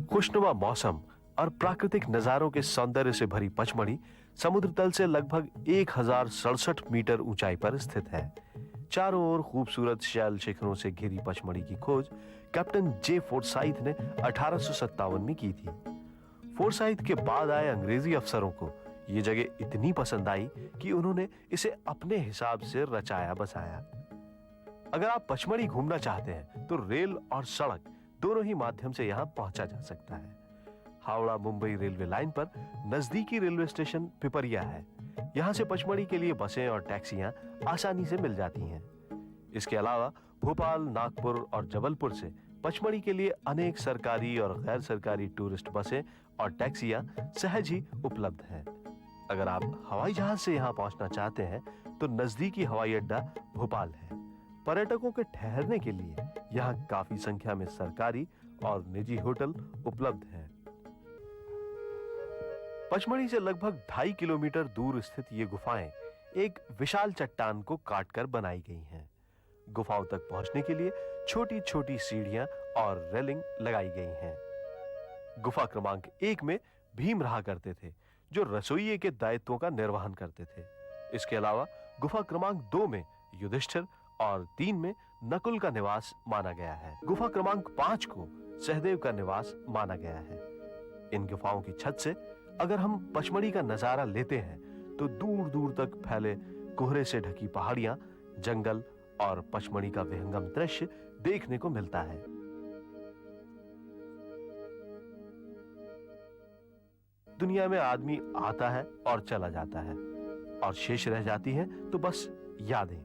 खुशनुमा मौसम और प्राकृतिक नजारों के सौंदर्य से भरी पचमढ़ी समुद्र तल से लगभग 1067 मीटर ऊंचाई पर स्थित है। चारों ओर खूबसूरत शैल शिखरों से घिरी पचमढ़ी की खोज कैप्टन जे फोर्साइथ ने 1857 में की थी। फोर्साइथ के बाद आए अंग्रेजी अफसरों को ये जगह इतनी पसंद आई कि उन्होंने इसे अपने हिसाब से रचाया बसाया। अगर आप पचमढ़ी घूमना चाहते हैं तो रेल और सड़क दोनों ही माध्यम से यहाँ पहुंचा जा सकता है। हावड़ा मुंबई रेलवे लाइन पर नजदीकी रेलवे स्टेशन पिपरिया है। यहाँ से पचमढ़ी के लिए बसें और टैक्सियां आसानी से मिल जाती हैं। इसके अलावा भोपाल, नागपुर और जबलपुर से पचमढ़ी के लिए अनेक सरकारी और गैर सरकारी टूरिस्ट बसें और टैक्सियां सहज ही उपलब्ध हैं। अगर आप हवाई जहाज से यहाँ पहुंचना चाहते हैं तो नजदीकी हवाई अड्डा भोपाल है। पर्यटकों के ठहरने के लिए यहाँ काफी संख्या में सरकारी और निजी होटल उपलब्ध हैं। पचमढ़ी से लगभग 2.5 किलोमीटर दूर स्थित ये गुफाएं एक विशाल चट्टान को काटकर बनाई गई हैं। गुफाओं तक पहुंचने के लिए छोटी छोटी सीढ़ियां और रेलिंग लगाई गई हैं। गुफा क्रमांक 1 में भीम रहा करते थे, जो रसोइये के दायित्वों का निर्वहन करते थे। इसके अलावा गुफा क्रमांक 2 में युधिष्ठिर और 3 में नकुल का निवास माना गया है। गुफा क्रमांक 5 को सहदेव का निवास माना गया है। इन गुफाओं की छत से अगर हम पचमढ़ी का नजारा लेते हैं तो दूर दूर तक फैले कोहरे से ढकी पहाड़ियां, जंगल और पचमढ़ी का विहंगम दृश्य देखने को मिलता है। दुनिया में आदमी आता है और चला जाता है और शेष रह जाती हैं तो बस यादें।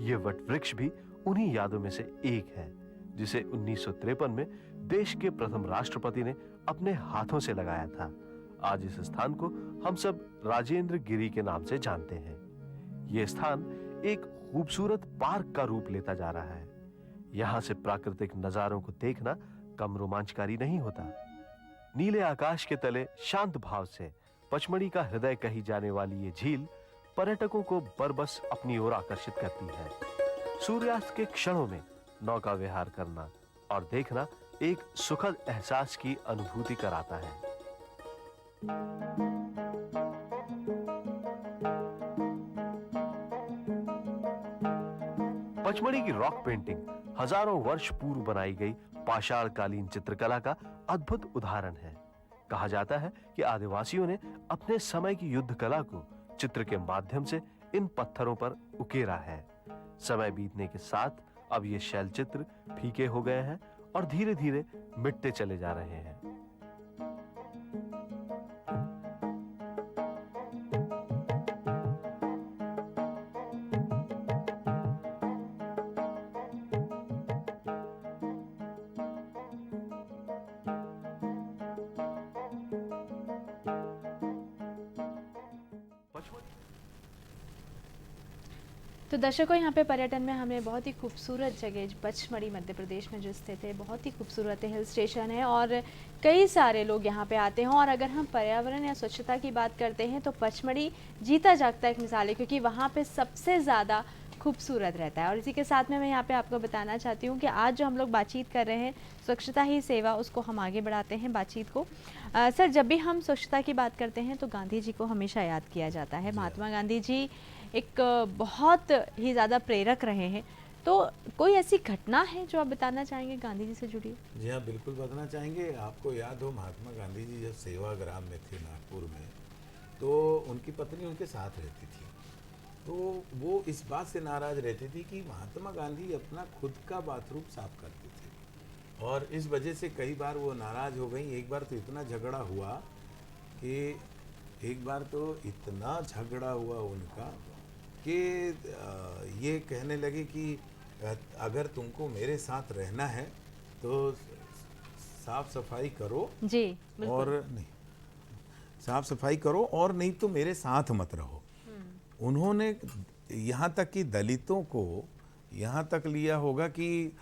ये वट वृक्ष भी उन्हीं यादों में से एक है जिसे 1953 में देश के प्रथम राष्ट्रपति ने अपने हाथों से लगाया था। आज इस स्थान को हम सब राजेंद्र गिरी के नाम से जानते हैं। यह स्थान एक खूबसूरत पार्क का रूप लेता जा रहा है। यहां से प्राकृतिक नजारों को देखना कम रोमांचकारी नहीं होता। नीले आकाश के तले शांत भाव से पचमढ़ी का हृदय कही जाने वाली ये झील पर्यटकों को बरबस अपनी ओर आकर्षित करती है। सूर्यास्त के क्षणों में नौका विहार करना और देखना एक सुखद एहसास की अनुभूति कराता है। पचमढ़ी की रॉक पेंटिंग हजारों वर्ष पूर्व बनाई गई पाषाण कालीन चित्रकला का अद्भुत उदाहरण है। कहा जाता है कि आदिवासियों ने अपने समय की युद्ध कला को चित्र के माध्यम से इन पत्थरों पर उकेरा है। समय बीतने के साथ अब ये शैल चित्र फीके हो गए हैं और धीरे धीरे मिटते चले जा रहे हैं। तो दर्शकों, यहाँ पे पर्यटन में हमें बहुत ही खूबसूरत जगह पचमढ़ी मध्य प्रदेश में जो स्थित है, बहुत ही खूबसूरत हिल स्टेशन है और कई सारे लोग यहाँ पे आते हैं। और अगर हम पर्यावरण या स्वच्छता की बात करते हैं तो पचमढ़ी जीता जागता एक मिसाल है, क्योंकि वहाँ पे सबसे ज़्यादा खूबसूरत रहता है। और इसी के साथ में मैं यहाँ पे आपको बताना चाहती हूँ कि आज जो हम लोग बातचीत कर रहे हैं स्वच्छता ही सेवा, उसको हम आगे बढ़ाते हैं बातचीत को। सर, जब भी हम स्वच्छता की बात करते हैं तो गांधी जी को हमेशा याद किया जाता है। महात्मा गांधी जी एक बहुत ही ज़्यादा प्रेरक रहे हैं। तो कोई ऐसी घटना है जो आप बताना चाहेंगे गांधी जी से जुड़ी? जी हाँ, बिल्कुल बताना चाहेंगे। आपको याद हो, महात्मा गांधी जी जब सेवाग्राम में थे नागपुर में, तो उनकी पत्नी उनके साथ रहती थी। तो वो इस बात से नाराज़ रहती थी कि महात्मा गांधी अपना खुद का बाथरूम साफ करते थे, और इस वजह से कई बार वो नाराज़ हो गई। एक बार तो इतना झगड़ा हुआ उनका कि ये कहने लगे कि अगर तुमको मेरे साथ रहना है तो साफ सफाई करो, जी बिल्कुल। और नहीं, साफ सफाई करो और नहीं तो मेरे साथ मत रहो। उन्होंने यहाँ तक कि दलितों को यहाँ तक लिया होगा कि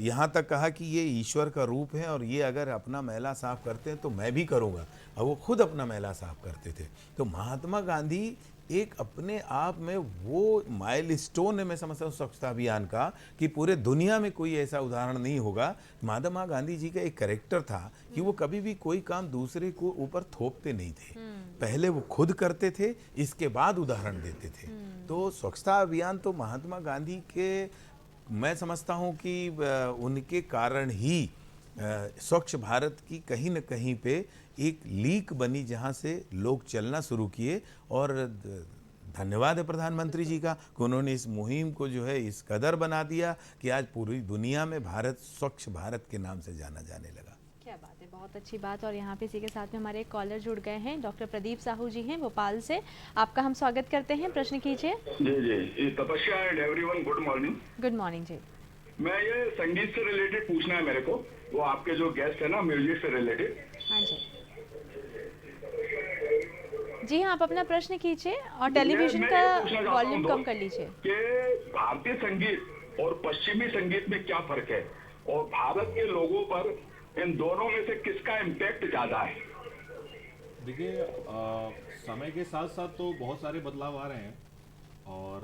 यहाँ तक कहा कि ये ईश्वर का रूप है और ये अगर अपना मैला साफ करते हैं तो मैं भी करूँगा, और वो खुद अपना मैला साफ करते थे। तो महात्मा गांधी एक अपने आप में वो माइलस्टोन है, मैं समझता हूँ, स्वच्छता अभियान का, कि पूरे दुनिया में कोई ऐसा उदाहरण नहीं होगा। महात्मा गांधी जी का एक कैरेक्टर था कि वो कभी भी कोई काम दूसरे को ऊपर थोपते नहीं थे, पहले वो खुद करते थे, इसके बाद उदाहरण देते थे। तो स्वच्छता अभियान तो महात्मा गांधी के, मैं समझता हूँ कि उनके कारण ही स्वच्छ भारत की कहीं न कहीं पे एक लीक बनी, जहाँ से लोग चलना शुरू किए। और धन्यवाद है प्रधानमंत्री जी का कि उन्होंने इस मुहिम को जो है इस कदर बना दिया कि आज पूरी दुनिया में भारत स्वच्छ भारत के नाम से जाना जाने लगा। क्या बात है, बहुत अच्छी बात। और यहाँ पे इसी के साथ में हमारे एक कॉलर जुड़ गए हैं, डॉक्टर प्रदीप साहू जी हैं भोपाल से। आपका हम स्वागत करते हैं, प्रश्न कीजिए। जी जी, Tapasya and everyone, good morning. Good morning जी। मैं ये संगीत से रिलेटेड पूछना है मेरे को, वो आपके जो गेस्ट है ना, म्यूजिक से रिलेटेड। हाँ जी जी हाँ, आप अपना प्रश्न कीजिए और टेलीविजन का वॉल्यूम कम कर लीजिए। कि भारतीय संगीत और पश्चिमी संगीत में क्या फर्क है, और भारत के लोगों पर इन दोनों में से किसका इम्पैक्ट ज्यादा है? देखिए, समय के साथ साथ तो बहुत सारे बदलाव आ रहे हैं, और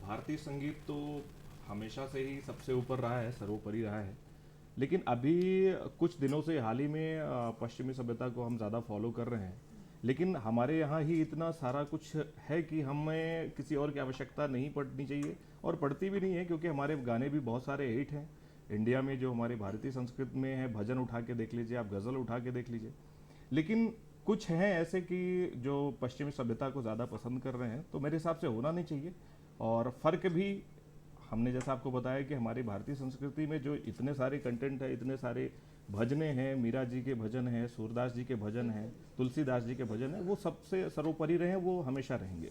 भारतीय संगीत तो हमेशा से ही सबसे ऊपर रहा है, सर्वोपरि रहा है। लेकिन अभी कुछ दिनों से हाल ही में पश्चिमी सभ्यता को हम ज़्यादा फॉलो कर रहे हैं। लेकिन हमारे यहाँ ही इतना सारा कुछ है कि हमें किसी और की आवश्यकता नहीं पड़नी चाहिए, और पड़ती भी नहीं है, क्योंकि हमारे गाने भी बहुत सारे हिट हैं इंडिया में। जो हमारी भारतीय संस्कृति में है, भजन उठा के देख लीजिए, आप गज़ल उठा के देख लीजिए। लेकिन कुछ हैं ऐसे कि जो पश्चिमी सभ्यता को ज़्यादा पसंद कर रहे हैं, तो मेरे हिसाब से होना नहीं चाहिए। और फ़र्क भी हमने जैसा आपको बताया कि हमारी भारतीय संस्कृति में जो इतने सारे कंटेंट है, इतने सारे भजने हैं, मीरा जी के भजन हैं, सूरदास जी के भजन हैं, तुलसीदास जी के भजन हैं, वो सबसे सर्वोपरि रहे, वो हमेशा रहेंगे।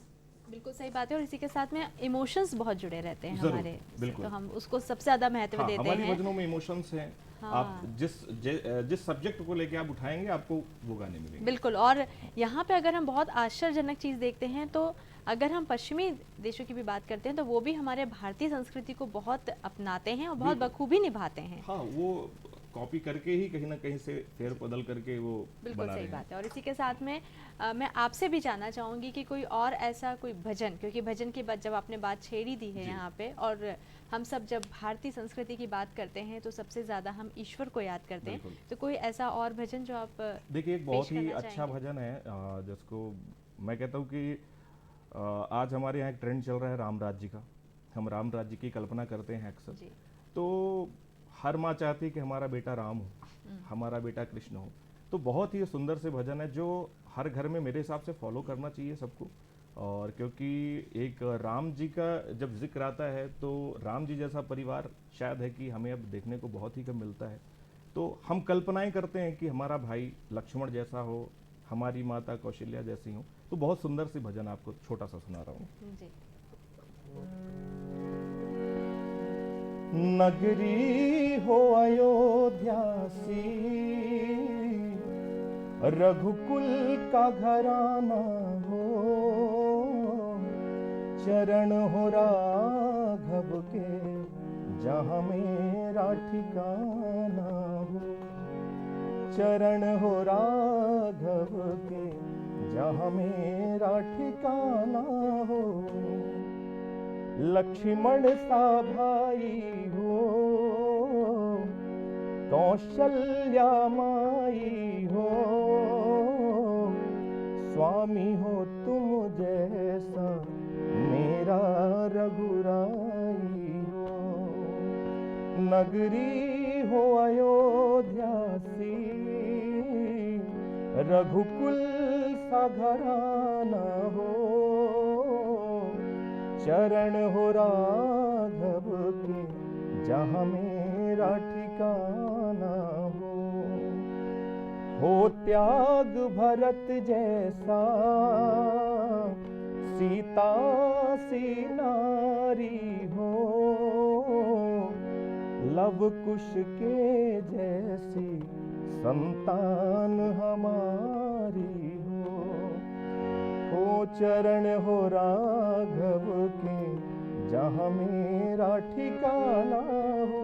बिल्कुल सही बात है। और इसी के साथ में इमोशंस बहुत जुड़े रहते हैं जरूर, हमारे, बिल्कुल। तो हम उसको सबसे ज़्यादा महत्व देते हमारी हैं। भजनों में इमोशंस हैं। आप जिस सब्जेक्ट को लेके आप उठाएंगे, आपको वो गाने मिलेंगे। बिल्कुल। और यहाँ पे अगर हम बहुत आश्चर्यजनक चीज़ देखते हैं, तो अगर हम पश्चिमी देशों की भी बात करते हैं तो वो भी हमारे भारतीय संस्कृति को बहुत अपनाते हैं और बहुत बखूबी निभाते हैं। हाँ, वो कॉपी करके ही कहीं ना कहीं से फेर बदल करके वो बिल्कुल बना सही रहे हैं। बात है। और इसी के साथ में मैं आपसे भी जानना चाहूँगी कि कोई और ऐसा कोई भजन, क्योंकि भजन की बात जब आपने बात छेड़ी दी है यहाँ पे, और हम सब जब भारतीय संस्कृति की बात करते हैं तो सबसे ज़्यादा हम ईश्वर को याद करते हैं, तो कोई ऐसा और भजन जो आप देखिए, एक बहुत ही करना अच्छा चाहेंगे? भजन है, जिसको मैं कहता हूँ कि आज हमारे यहाँ एक ट्रेंड चल रहा है राम राज्य का। हम राम राज्य की कल्पना करते हैं अक्सर। जी। तो हर माँ चाहती है कि हमारा बेटा राम हो, हमारा बेटा कृष्ण हो। तो बहुत ही सुंदर से भजन है जो हर घर में मेरे हिसाब से फॉलो करना चाहिए सबको। और क्योंकि एक राम जी का जब जिक्र आता है तो राम जी जैसा परिवार शायद है कि हमें अब देखने को बहुत ही कम मिलता है। तो हम कल्पनाएं करते हैं कि हमारा भाई लक्ष्मण जैसा हो, हमारी माता कौशल्या जैसी हो। तो बहुत सुंदर सी भजन आपको छोटा सा सुना रहा हूँ। जी। नगरी हो अयोध्या सी, रघुकुल का घराना हो, चरण हो राघव के जहाँ मेरा ठिकाना हो, चरण हो राघव के जहाँ मेरा ठिकाना हो। लक्ष्मण सा भाई हो, कौशल्या माई हो, स्वामी हो तुम जैसा मेरा रघुराई हो। नगरी हो अयोध्या सी, रघुकुल सा घराना हो, चरण हो राघव के जहाँ मेरा ठिकाना हो त्याग भरत जैसा सीता सी नारी हो, लव कुश के जैसी संतान हमारी हो, चरण हो राघव के जहाँ मेरा ठिकाना हो।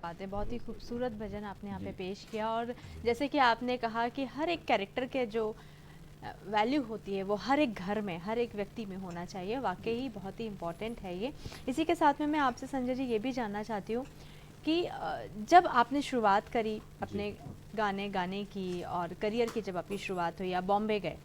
बात है, बहुत ही खूबसूरत भजन आपने यहाँ पे पेश किया। और जैसे कि आपने कहा कि हर एक कैरेक्टर के जो वैल्यू होती है वो हर एक घर में, हर एक व्यक्ति में होना चाहिए। वाकई बहुत ही इम्पोर्टेंट है ये। इसी के साथ में मैं आपसे संजय जी ये भी जानना चाहती हूँ कि जब आपने शुरुआत करी अपने गाने गाने की और करियर की, जब आपकी शुरुआत हुई, आप बॉम्बे गए,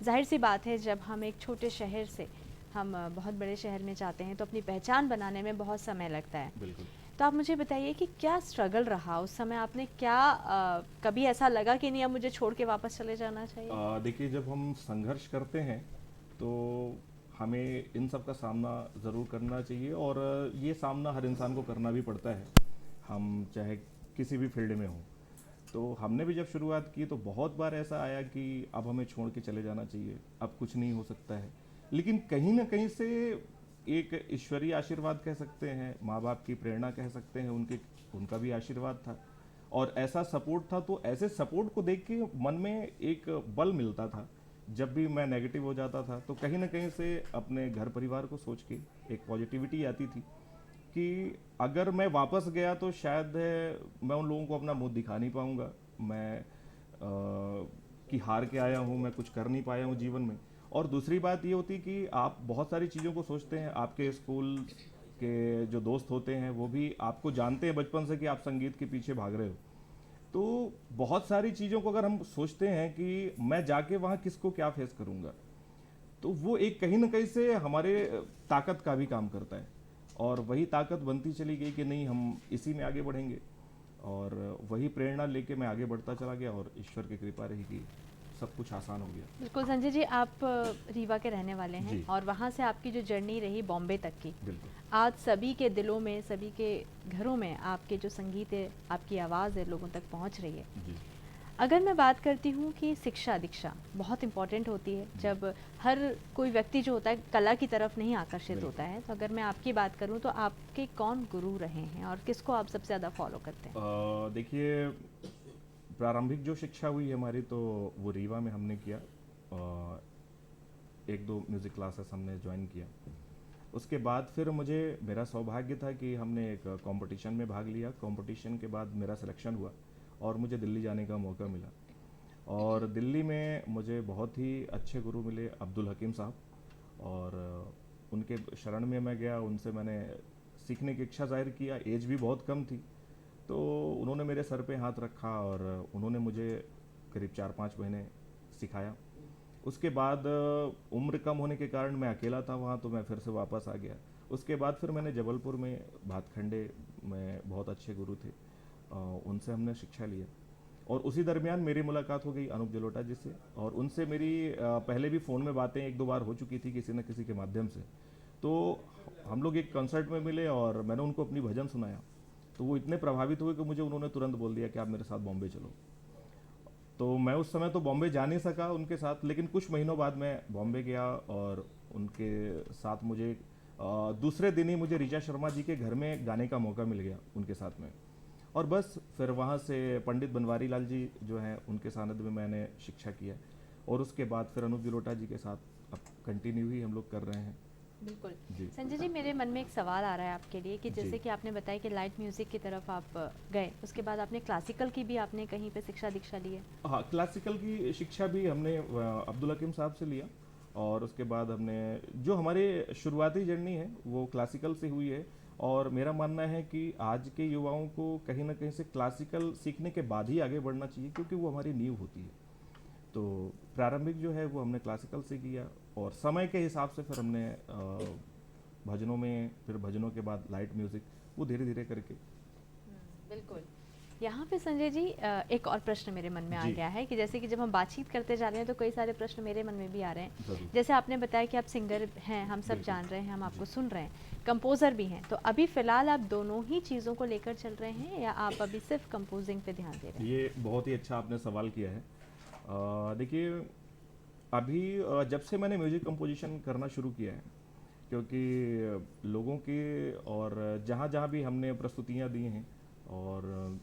जाहिर सी बात है जब हम एक छोटे शहर से हम बहुत बड़े शहर में जाते हैं तो अपनी पहचान बनाने में बहुत समय लगता है। बिल्कुल। तो आप मुझे बताइए कि क्या स्ट्रगल रहा उस समय, आपने क्या कभी ऐसा लगा कि नहीं अब मुझे छोड़ के वापस चले जाना चाहिए? देखिए, जब हम संघर्ष करते हैं तो हमें इन सब का सामना ज़रूर करना चाहिए, और ये सामना हर इंसान को करना भी पड़ता है, हम चाहे किसी भी फील्ड में हो। तो हमने भी जब शुरुआत की तो बहुत बार ऐसा आया कि अब हमें छोड़ के चले जाना चाहिए, अब कुछ नहीं हो सकता है। लेकिन कहीं ना कहीं से एक ईश्वरीय आशीर्वाद कह सकते हैं, माँ बाप की प्रेरणा कह सकते हैं, उनका भी आशीर्वाद था और ऐसा सपोर्ट था। तो ऐसे सपोर्ट को देख के मन में एक बल मिलता था। जब भी मैं नेगेटिव हो जाता था तो कहीं ना कहीं से अपने घर परिवार को सोच के एक पॉजिटिविटी आती थी कि अगर मैं वापस गया तो शायद मैं उन लोगों को अपना मुंह दिखा नहीं पाऊंगा, मैं कि हार के आया हूँ, मैं कुछ कर नहीं पाया हूँ जीवन में। और दूसरी बात ये होती कि आप बहुत सारी चीज़ों को सोचते हैं, आपके स्कूल के जो दोस्त होते हैं वो भी आपको जानते हैं बचपन से कि आप संगीत के पीछे भाग रहे हो। तो बहुत सारी चीज़ों को अगर हम सोचते हैं कि मैं जाके वहाँ किसको क्या फेस करूँगा, तो वो एक कहीं ना कहीं से हमारे ताकत का भी काम करता है, और वही ताकत बनती चली गई कि नहीं हम इसी में आगे बढ़ेंगे, और वही प्रेरणा लेके मैं आगे बढ़ता चला गया और ईश्वर की कृपा रही कि सब कुछ आसान हो गया। बिल्कुल संजय जी, आप रीवा के रहने वाले हैं जी। और वहाँ से आपकी जो जर्नी रही बॉम्बे तक की, बिल्कुल। आज सभी के दिलों में, सभी के घरों में आपके जो संगीत है, आपकी आवाज़ है, लोगों तक पहुँच रही है। जी। अगर मैं बात करती हूँ कि शिक्षा दीक्षा बहुत इम्पॉर्टेंट होती है, जब हर कोई व्यक्ति जो होता है कला की तरफ नहीं आकर्षित होता है, तो अगर मैं आपकी बात करूँ तो आपके कौन गुरु रहे हैं और किसको आप सबसे ज़्यादा फॉलो करते हैं? देखिए, प्रारंभिक जो शिक्षा हुई हमारी तो वो रीवा में हमने किया, एक दो म्यूज़िक क्लासेस हमने ज्वाइन किया। उसके बाद फिर मेरा सौभाग्य था कि हमने एक कंपटीशन में भाग लिया। कंपटीशन के बाद मेरा सिलेक्शन हुआ और मुझे दिल्ली जाने का मौका मिला, और दिल्ली में मुझे बहुत ही अच्छे गुरु मिले, अब्दुल हकीम साहब, और उनके शरण में मैं गया। उनसे मैंने सीखने की इच्छा जाहिर किया, एज भी बहुत कम थी, तो उन्होंने मेरे सर पे हाथ रखा और उन्होंने मुझे करीब 4-5 महीने सिखाया। उसके बाद उम्र कम होने के कारण मैं अकेला था वहाँ, तो मैं फिर से वापस आ गया। उसके बाद फिर मैंने जबलपुर में भातखंडे में बहुत अच्छे गुरु थे, उनसे हमने शिक्षा लिया। और उसी दरमियान मेरी मुलाकात हो गई अनूप जलोटा जी से, और उनसे मेरी पहले भी फ़ोन में बातें एक दो बार हो चुकी थी किसी न किसी के माध्यम से। तो हम लोग एक कंसर्ट में मिले और मैंने उनको अपनी भजन सुनाया, तो वो इतने प्रभावित हुए कि मुझे उन्होंने तुरंत बोल दिया कि आप मेरे साथ बॉम्बे चलो। तो मैं उस समय तो बॉम्बे जा नहीं सका उनके साथ, लेकिन कुछ महीनों बाद मैं बॉम्बे गया और उनके साथ मुझे दूसरे दिन ही मुझे ऋचा शर्मा जी के घर में गाने का मौका मिल गया उनके साथ में। और बस फिर वहाँ से पंडित बनवारी लाल जी जो हैं उनके सानिध्य में मैंने शिक्षा किया, और उसके बाद फिर अनूप जलोटा जी के साथ अब कंटिन्यू ही हम लोग कर रहे हैं। बिल्कुल। जी। संजय जी, मेरे मन में एक सवाल आ रहा है आपके लिए कि जैसे जी। कि आपने बताया कि लाइट म्यूज़िक की तरफ आप गए, उसके बाद आपने क्लासिकल की भी आपने कहीं पे शिक्षा दीक्षा ली है? हाँ, क्लासिकल की शिक्षा भी हमने अब्दुल हकीम साहब से लिया, और उसके बाद हमने जो हमारी शुरुआती जर्नी है वो क्लासिकल से हुई है। और मेरा मानना है कि आज के युवाओं को कहीं ना कहीं से क्लासिकल सीखने के बाद ही आगे बढ़ना चाहिए, क्योंकि वो हमारी नींव होती है। तो प्रारंभिक जो है वो हमने क्लासिकल से किया, और समय के हिसाब से फिर हमने भजनों में, फिर भजनों के बाद लाइट म्यूज़िक, वो धीरे धीरे करके। बिल्कुल। यहाँ पे संजय जी एक और प्रश्न मेरे मन में आ जी। गया है कि जैसे कि जब हम बातचीत करते जा रहे हैं तो कई सारे प्रश्न मेरे मन में भी आ रहे हैं। जरूर। जैसे आपने बताया कि आप सिंगर हैं, हम सब बिल्कुल। जान रहे हैं, हम आपको सुन रहे हैं, कंपोज़र भी हैं, तो अभी फ़िलहाल आप दोनों ही चीज़ों को लेकर चल रहे हैं या आप अभी सिर्फ कंपोजिंग पे ध्यान दे रहे हैं? ये बहुत ही अच्छा आपने सवाल किया है। देखिए, अभी जब से मैंने म्यूज़िक कंपोजिशन करना शुरू किया है, क्योंकि लोगों के और जहाँ जहाँ भी हमने प्रस्तुतियाँ दी हैं, और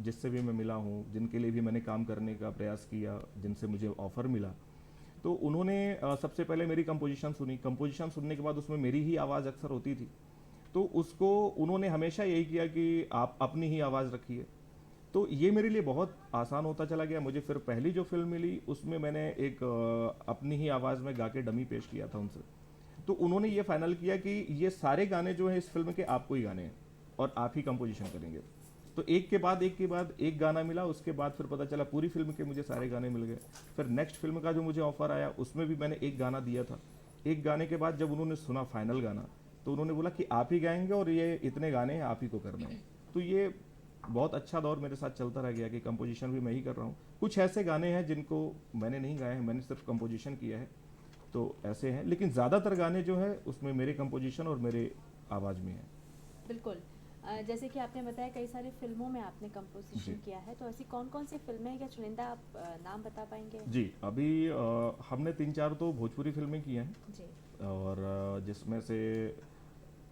जिससे भी मैं मिला हूँ, जिनके लिए भी मैंने काम करने का प्रयास किया, जिनसे मुझे ऑफ़र मिला, तो उन्होंने सबसे पहले मेरी कंपोजिशन सुनी। कंपोजिशन सुनने के बाद उसमें मेरी ही आवाज़ अक्सर होती थी, तो उसको उन्होंने हमेशा यही किया कि आप अपनी ही आवाज़ रखिए। तो ये मेरे लिए बहुत आसान होता चला गया। मुझे फिर पहली जो फिल्म मिली उसमें मैंने एक अपनी ही आवाज़ में गा के डमी पेश किया था उनसे। तो उन्होंने ये फाइनल किया कि ये सारे गाने जो हैं इस फिल्म के आपको ही गाने हैं और आप ही कंपोजिशन करेंगे। तो एक के बाद एक गाना मिला, उसके बाद फिर पता चला पूरी फिल्म के मुझे सारे गाने मिल गए। फिर नेक्स्ट फिल्म का जो मुझे ऑफर आया उसमें भी मैंने एक गाना दिया था। एक गाने के बाद जब उन्होंने सुना फाइनल गाना, तो उन्होंने बोला कि आप ही गाएंगे और ये इतने गाने हैं, आप ही को करने हैं। तो ये बहुत अच्छा दौर मेरे साथ चलता रह गया कि कंपोजिशन भी मैं ही कर रहा हूँ। कुछ ऐसे गाने हैं जिनको मैंने नहीं गाए हैं, मैंने सिर्फ कंपोजिशन किया है, तो ऐसे हैं। लेकिन ज़्यादातर गाने जो है उसमें मेरे कंपोजिशन और मेरे आवाज़ में है। बिल्कुल। जैसे कि आपने बताया कई सारी फिल्मों में आपने कंपोजिशन जी। किया है, तो ऐसी कौन कौन सी फिल्में हैं, क्या चुनिंदा आप नाम बता पाएंगे? जी, अभी हमने 3-4 तो भोजपुरी फिल्में की हैं, जी। और जिसमें से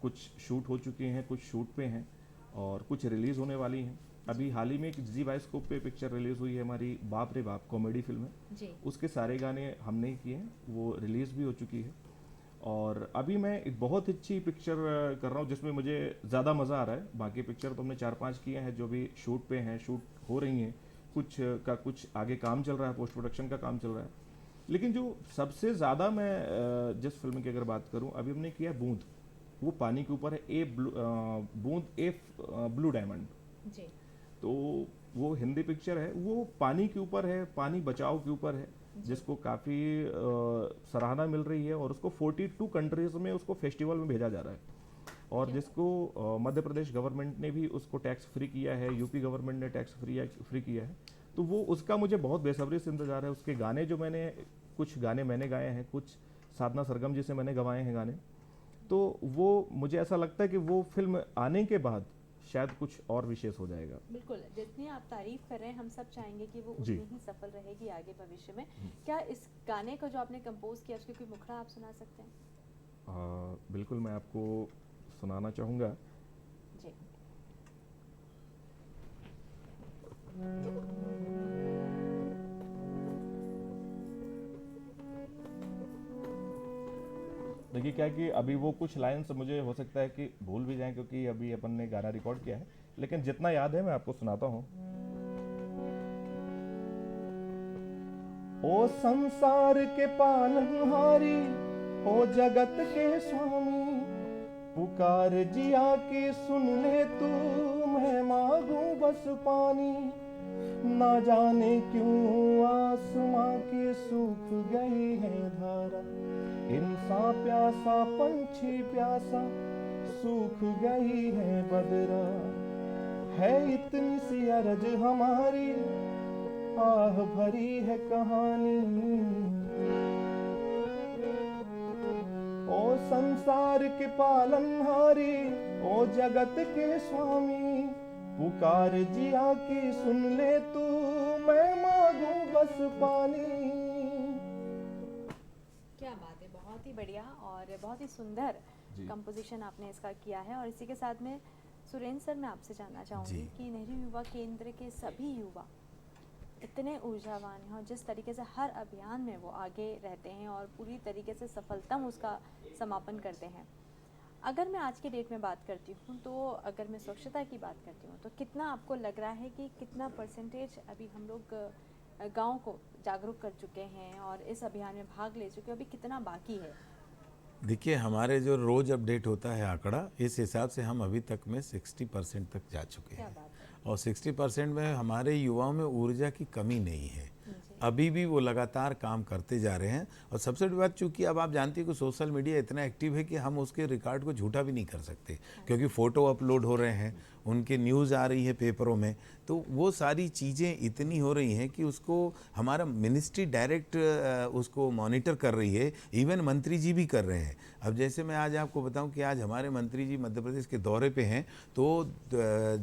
कुछ शूट हो चुकी हैं, कुछ शूट पे हैं, और कुछ रिलीज़ होने वाली हैं। अभी हाल ही में एक जी बायोस्कोप पे पिक्चर रिलीज़ हुई है हमारी, बाप रे बाप, कॉमेडी फिल्म है। जी। उसके सारे गाने हमने ही किए हैं, वो रिलीज़ भी हो चुकी है। और अभी मैं एक बहुत अच्छी पिक्चर कर रहा हूँ जिसमें मुझे ज़्यादा मज़ा आ रहा है। बाकी पिक्चर तो हमने 4-5 किए हैं जो भी शूट पे हैं, शूट हो रही हैं, कुछ आगे काम चल रहा है, पोस्ट प्रोडक्शन का काम चल रहा है। लेकिन जो सबसे ज़्यादा मैं जिस फिल्म की अगर बात करूँ, अभी हमने किया है बूंद। वो पानी के ऊपर है, बूंद ए ब्लू डायमंड। जी। तो वो हिंदी पिक्चर है, वो पानी के ऊपर है, पानी बचाव के ऊपर है, जिसको काफ़ी सराहना मिल रही है, और उसको 42 कंट्रीज में उसको फेस्टिवल में भेजा जा रहा है। और जिसको मध्य प्रदेश गवर्नमेंट ने भी उसको टैक्स फ्री किया है, यूपी गवर्नमेंट ने टैक्स फ्री किया है। तो वो उसका मुझे बहुत बेसब्री से इंतजार है। उसके गाने जो कुछ गाने मैंने गाए हैं, कुछ साधना सरगम जी से मैंने गवाए हैं गाने। तो वो मुझे ऐसा लगता है कि वो फिल्म आने के बाद शायद कुछ और विशेष हो जाएगा। बिल्कुल, जितनी आप तारीफ कर रहे हैं, हम सब चाहेंगे कि वो जी। उतनी ही सफल रहेगी आगे भविष्य में। क्या इस गाने को जो आपने कंपोज किया उसकी कोई मुखड़ा आप सुना सकते हैं? बिल्कुल, मैं आपको सुनाना चाहूँगा। जी। देखिए क्या है कि अभी वो कुछ लाइन्स मुझे हो सकता है कि भूल भी जाएं, क्योंकि अभी अपन ने गाना रिकॉर्ड किया है, लेकिन जितना याद है मैं आपको सुनाता हूँ। ओ संसार के पालनहारी, ओ जगत के स्वामी, पुकार जिया की सुन ले तू, मैं मांगू बस पानी। ना जाने क्यों आसमां की सूख गई है धारा, इंसान प्यासा पंछी प्यासा, सूख गई है बदरा। है इतनी सी अरज हमारी, आह भरी है कहानी। ओ संसार के पालनहारी, ओ जगत के स्वामी, पुकार जिया की सुन ले तू, मैं मांगू बस पानी। क्या बात है, बहुत ही बढ़िया और बहुत ही सुंदर कंपोजिशन आपने इसका किया है। और इसी के साथ में सुरेंद्र सर, मैं आपसे जानना चाहूँगी जी। कि नेहरू युवा केंद्र के सभी युवा इतने ऊर्जावान हैं और जिस तरीके से हर अभियान में वो आगे रहते हैं और पूरी तरीके से सफलतम उसका समापन करते हैं। अगर मैं आज के डेट में बात करती हूँ, तो अगर मैं स्वच्छता की बात करती हूँ, तो कितना आपको लग रहा है कि कितना परसेंटेज अभी हम लोग गाँव को जागरूक कर चुके हैं और इस अभियान में भाग ले चुके हैं, अभी कितना बाकी है? देखिए, हमारे जो रोज़ अपडेट होता है आंकड़ा, इस हिसाब से हम अभी तक में 60% तक जा चुके क्या हैं। बात है। और 60% में हमारे युवाओं में ऊर्जा की कमी नहीं है। जी। अभी भी वो लगातार काम करते जा रहे हैं। और सबसे बड़ी बात, चूंकि अब आप जानती हैं कि सोशल मीडिया इतना एक्टिव है कि हम उसके रिकॉर्ड को झूठा भी नहीं कर सकते, क्योंकि फ़ोटो अपलोड हो रहे हैं, उनके न्यूज़ आ रही है पेपरों में, तो वो सारी चीज़ें इतनी हो रही हैं कि उसको हमारा मिनिस्ट्री डायरेक्ट उसको मॉनिटर कर रही है। इवन मंत्री जी भी कर रहे हैं। अब जैसे मैं आज आपको बताऊं कि आज हमारे मंत्री जी मध्य प्रदेश के दौरे पे हैं, तो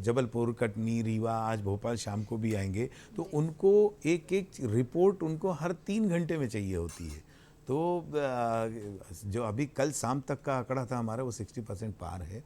जबलपुर, कटनी, रीवा, आज भोपाल शाम को भी आएंगे, तो उनको एक एक रिपोर्ट उनको हर 3 घंटे में चाहिए होती है। तो जो अभी कल शाम तक का आंकड़ा था हमारा, वो 60% पार है।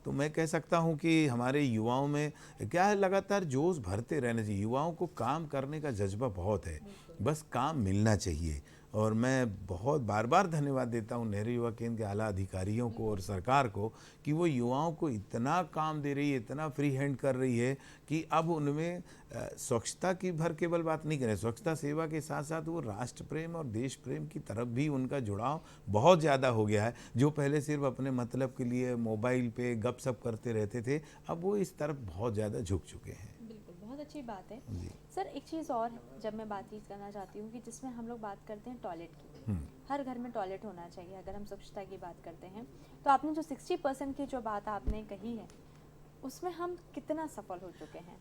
तो मैं कह सकता हूं कि हमारे युवाओं में क्या है, लगातार जोश भरते रहना चाहिए। युवाओं को काम करने का जज्बा बहुत है, बस काम मिलना चाहिए। और मैं बहुत बार बार धन्यवाद देता हूं नेहरू युवा केंद्र के आला अधिकारियों को और सरकार को कि वो युवाओं को इतना काम दे रही है, इतना फ्री हैंड कर रही है कि अब उनमें स्वच्छता की भर केवल बात नहीं करें, स्वच्छता सेवा के साथ साथ वो राष्ट्र प्रेम और देश प्रेम की तरफ भी उनका जुड़ाव बहुत ज़्यादा हो गया है। जो पहले सिर्फ अपने मतलब के लिए मोबाइल पे गपशप करते रहते थे, अब वो इस तरफ बहुत ज़्यादा झुक चुके हैं। बिल्कुल, बहुत अच्छी बात है। जी। सर, एक चीज़ और जब मैं बातचीत करना चाहती हूँ कि जिसमें हम लोग बात करते हैं टॉयलेट की, हर घर में टॉयलेट होना चाहिए अगर हम स्वच्छता की बात करते हैं। तो आपने जो 60% की जो बात आपने कही है, उसमें हम कितना सफल हो चुके हैं?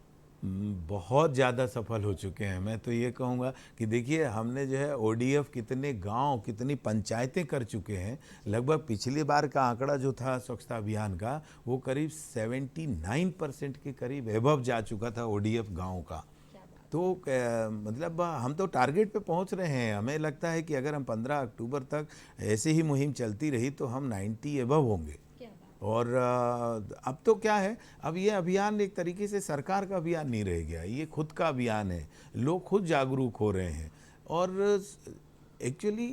बहुत ज़्यादा सफल हो चुके हैं। मैं तो ये कहूँगा कि देखिए, हमने जो है ODF कितने गांव, कितनी पंचायतें कर चुके हैं। लगभग पिछली बार का आंकड़ा जो था स्वच्छता अभियान का, वो करीब 79% के करीब एबव जा चुका था ODF गाँव का। तो मतलब हम तो टारगेट पे पहुंच रहे हैं। हमें लगता है कि अगर हम 15 अक्टूबर तक ऐसे ही मुहिम चलती रही तो हम 90 एबव होंगे। और अब तो क्या है, अब ये अभियान एक तरीके से सरकार का अभियान नहीं रह गया, ये खुद का अभियान है। लोग खुद जागरूक हो रहे हैं। और एक्चुअली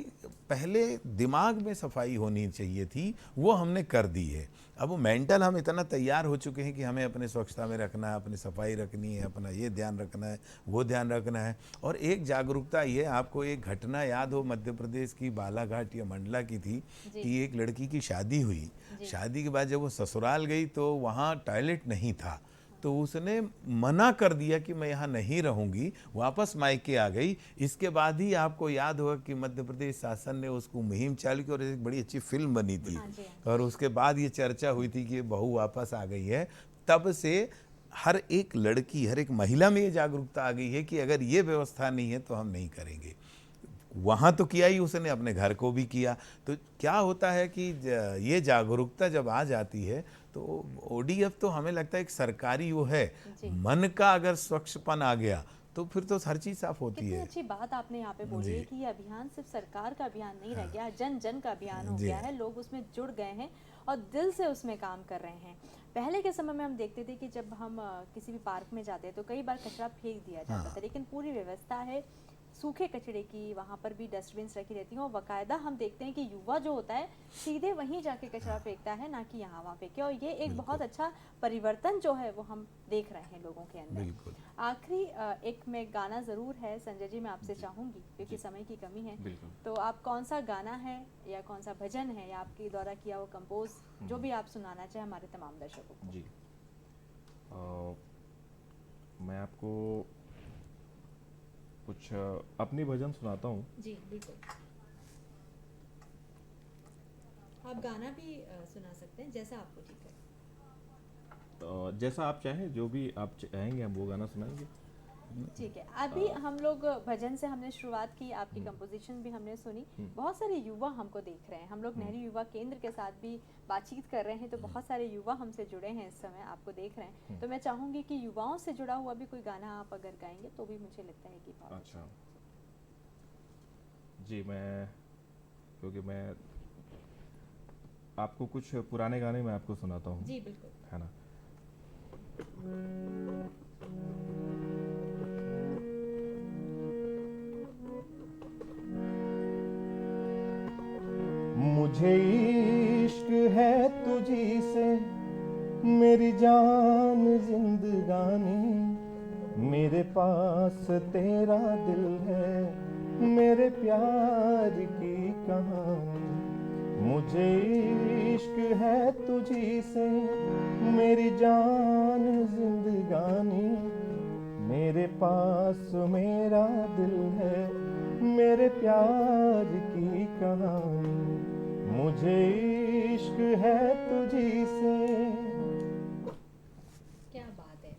पहले दिमाग में सफाई होनी चाहिए थी, वो हमने कर दी है। अब वो मेंटल हम इतना तैयार हो चुके हैं कि हमें अपने स्वच्छता में रखना है, अपनी सफाई रखनी है, अपना ये ध्यान रखना है, वो ध्यान रखना है। और एक जागरूकता ये, आपको एक घटना याद हो मध्य प्रदेश की बालाघाट या मंडला की थी कि एक लड़की की शादी हुई। शादी के बाद जब वो ससुराल गई तो वहाँ टॉयलेट नहीं था, तो उसने मना कर दिया कि मैं यहाँ नहीं रहूँगी, वापस मायके आ गई। इसके बाद ही आपको याद होगा कि मध्य प्रदेश शासन ने उसको मुहिम चालू की और एक बड़ी अच्छी फिल्म बनी थी। और उसके बाद ये चर्चा हुई थी कि ये बहू वापस आ गई है। तब से हर एक लड़की, हर एक महिला में ये जागरूकता आ गई है कि अगर ये व्यवस्था नहीं है तो हम नहीं करेंगे। वहाँ तो किया ही उसने, अपने घर को भी किया। तो क्या होता है कि ये जागरूकता जब आ जाती है तो ODF तो हमें लगता है एक सरकारी वो है, मन का अगर स्वच्छपन आ गया तो फिर तो हर चीज साफ होती कितनी है। अच्छी बात आपने यहाँ पे बोली है कि ये अभियान सिर्फ सरकार का अभियान नहीं रह गया, जन जन का अभियान हो गया है। लोग उसमें जुड़ गए हैं और दिल से उसमें काम कर रहे हैं। पहले के समय में हम देखते थे कि जब हम किसी भी पार्क में जाते तो कई बार कचरा फेंक दिया जाता था, लेकिन पूरी व्यवस्था है सूखे कचड़े की, वहाँ पर भी डस्टबिन रखी रहती हैं और बाकायदा हम देखते हैं कि युवा जो होता है सीधे वहीं जाके कचरा फेंकता है, ना कि यहाँ वहाँ फेंके। और ये एक बहुत अच्छा परिवर्तन जो है वो हम देख रहे हैं लोगों के अंदर। आखिरी एक में गाना ज़रूर है संजय जी, मैं आपसे चाहूँगी क्योंकि समय की कमी है, तो आप कौन सा गाना है या कौन सा भजन है या आपके द्वारा किया वो कंपोज, जो भी आप सुनाना चाहें हमारे तमाम दर्शकों को। जी, मैं आपको कुछ अपनी भजन सुनाता हूँ। जी बिल्कुल, आप गाना भी सुना सकते हैं जैसा आपको ठीक है। जैसा आप चाहें, जो भी आप चाहेंगे हम वो गाना सुनाएंगे। ठीक है, अभी हम लोग भजन से हमने शुरुआत की, आपकी कंपोजिशन भी हमने सुनी। बहुत सारे युवा हमको देख रहे हैं, हम लोग नेहरू युवा केंद्र के साथ भी बातचीत कर रहे हैं, तो बहुत सारे युवा हमसे जुड़े हैं इस समय, आपको देख रहे हैं। तो मैं चाहूंगी कि युवाओं से जुड़ा हुआ भी कोई गाना आप अगर गाएंगे तो भी मुझे लगता है कि बहुत अच्छा जी, क्योंकि मैं आपको कुछ पुराने गाने मैं आपको सुनाता हूँ, जी बिल्कुल। है ना। मुझे इश्क है तुझी से मेरी जान जिंदगानी, मेरे पास तेरा दिल है मेरे प्यार की कहानी। मुझे इश्क है तुझी से मेरी जान जिंदगानी, मेरे पास मेरा दिल है मेरे प्यार की कहानी। मुझे इश्क है तुझी से। क्या बात है।